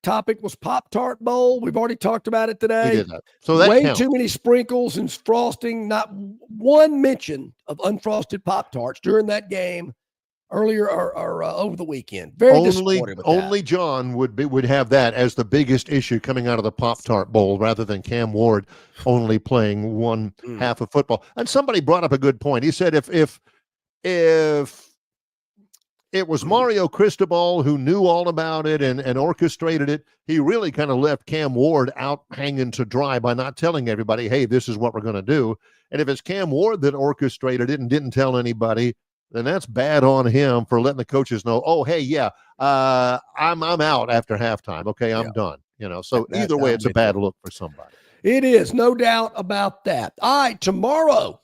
topic was Pop-Tart Bowl. We've already talked about it today. We did that. So that way counts. Too many sprinkles and frosting. Not one mention of unfrosted Pop-Tarts during that game earlier or over the weekend. Very disappointed with that. Only John would have that as the biggest issue coming out of the Pop-Tart Bowl, rather than Cam Ward only playing one half of football. And somebody brought up a good point. He said if it was Mario Cristobal who knew all about it and orchestrated it, he really kind of left Cam Ward out hanging to dry by not telling everybody, hey, this is what we're going to do. And if it's Cam Ward that orchestrated it and didn't tell anybody, then that's bad on him for letting the coaches know, oh, hey, I'm out after halftime. Okay, I'm done. So either way, it's a bad look for somebody. It is, no doubt about that. All right, tomorrow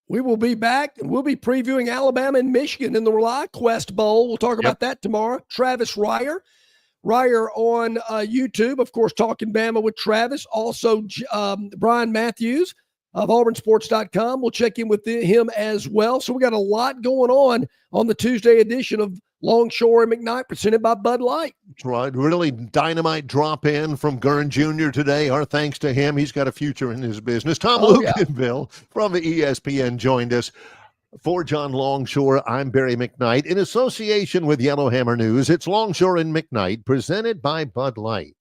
we will be back, and we'll be previewing Alabama and Michigan in the ReliQuest Bowl. We'll talk about that tomorrow. Travis Ryer on YouTube, of course, Talking Bama with Travis. Also, Brian Matthews of AuburnSports.com. We'll check in with him as well. So we got a lot going on the Tuesday edition of Longshore and McKnight, presented by Bud Light. That's right. Really dynamite drop in from Gurn Jr. today. Our thanks to him. He's got a future in his business. Tom Lucanville from the ESPN joined us. For John Longshore, I'm Barry McKnight. In association with Yellowhammer News, it's Longshore and McKnight, presented by Bud Light.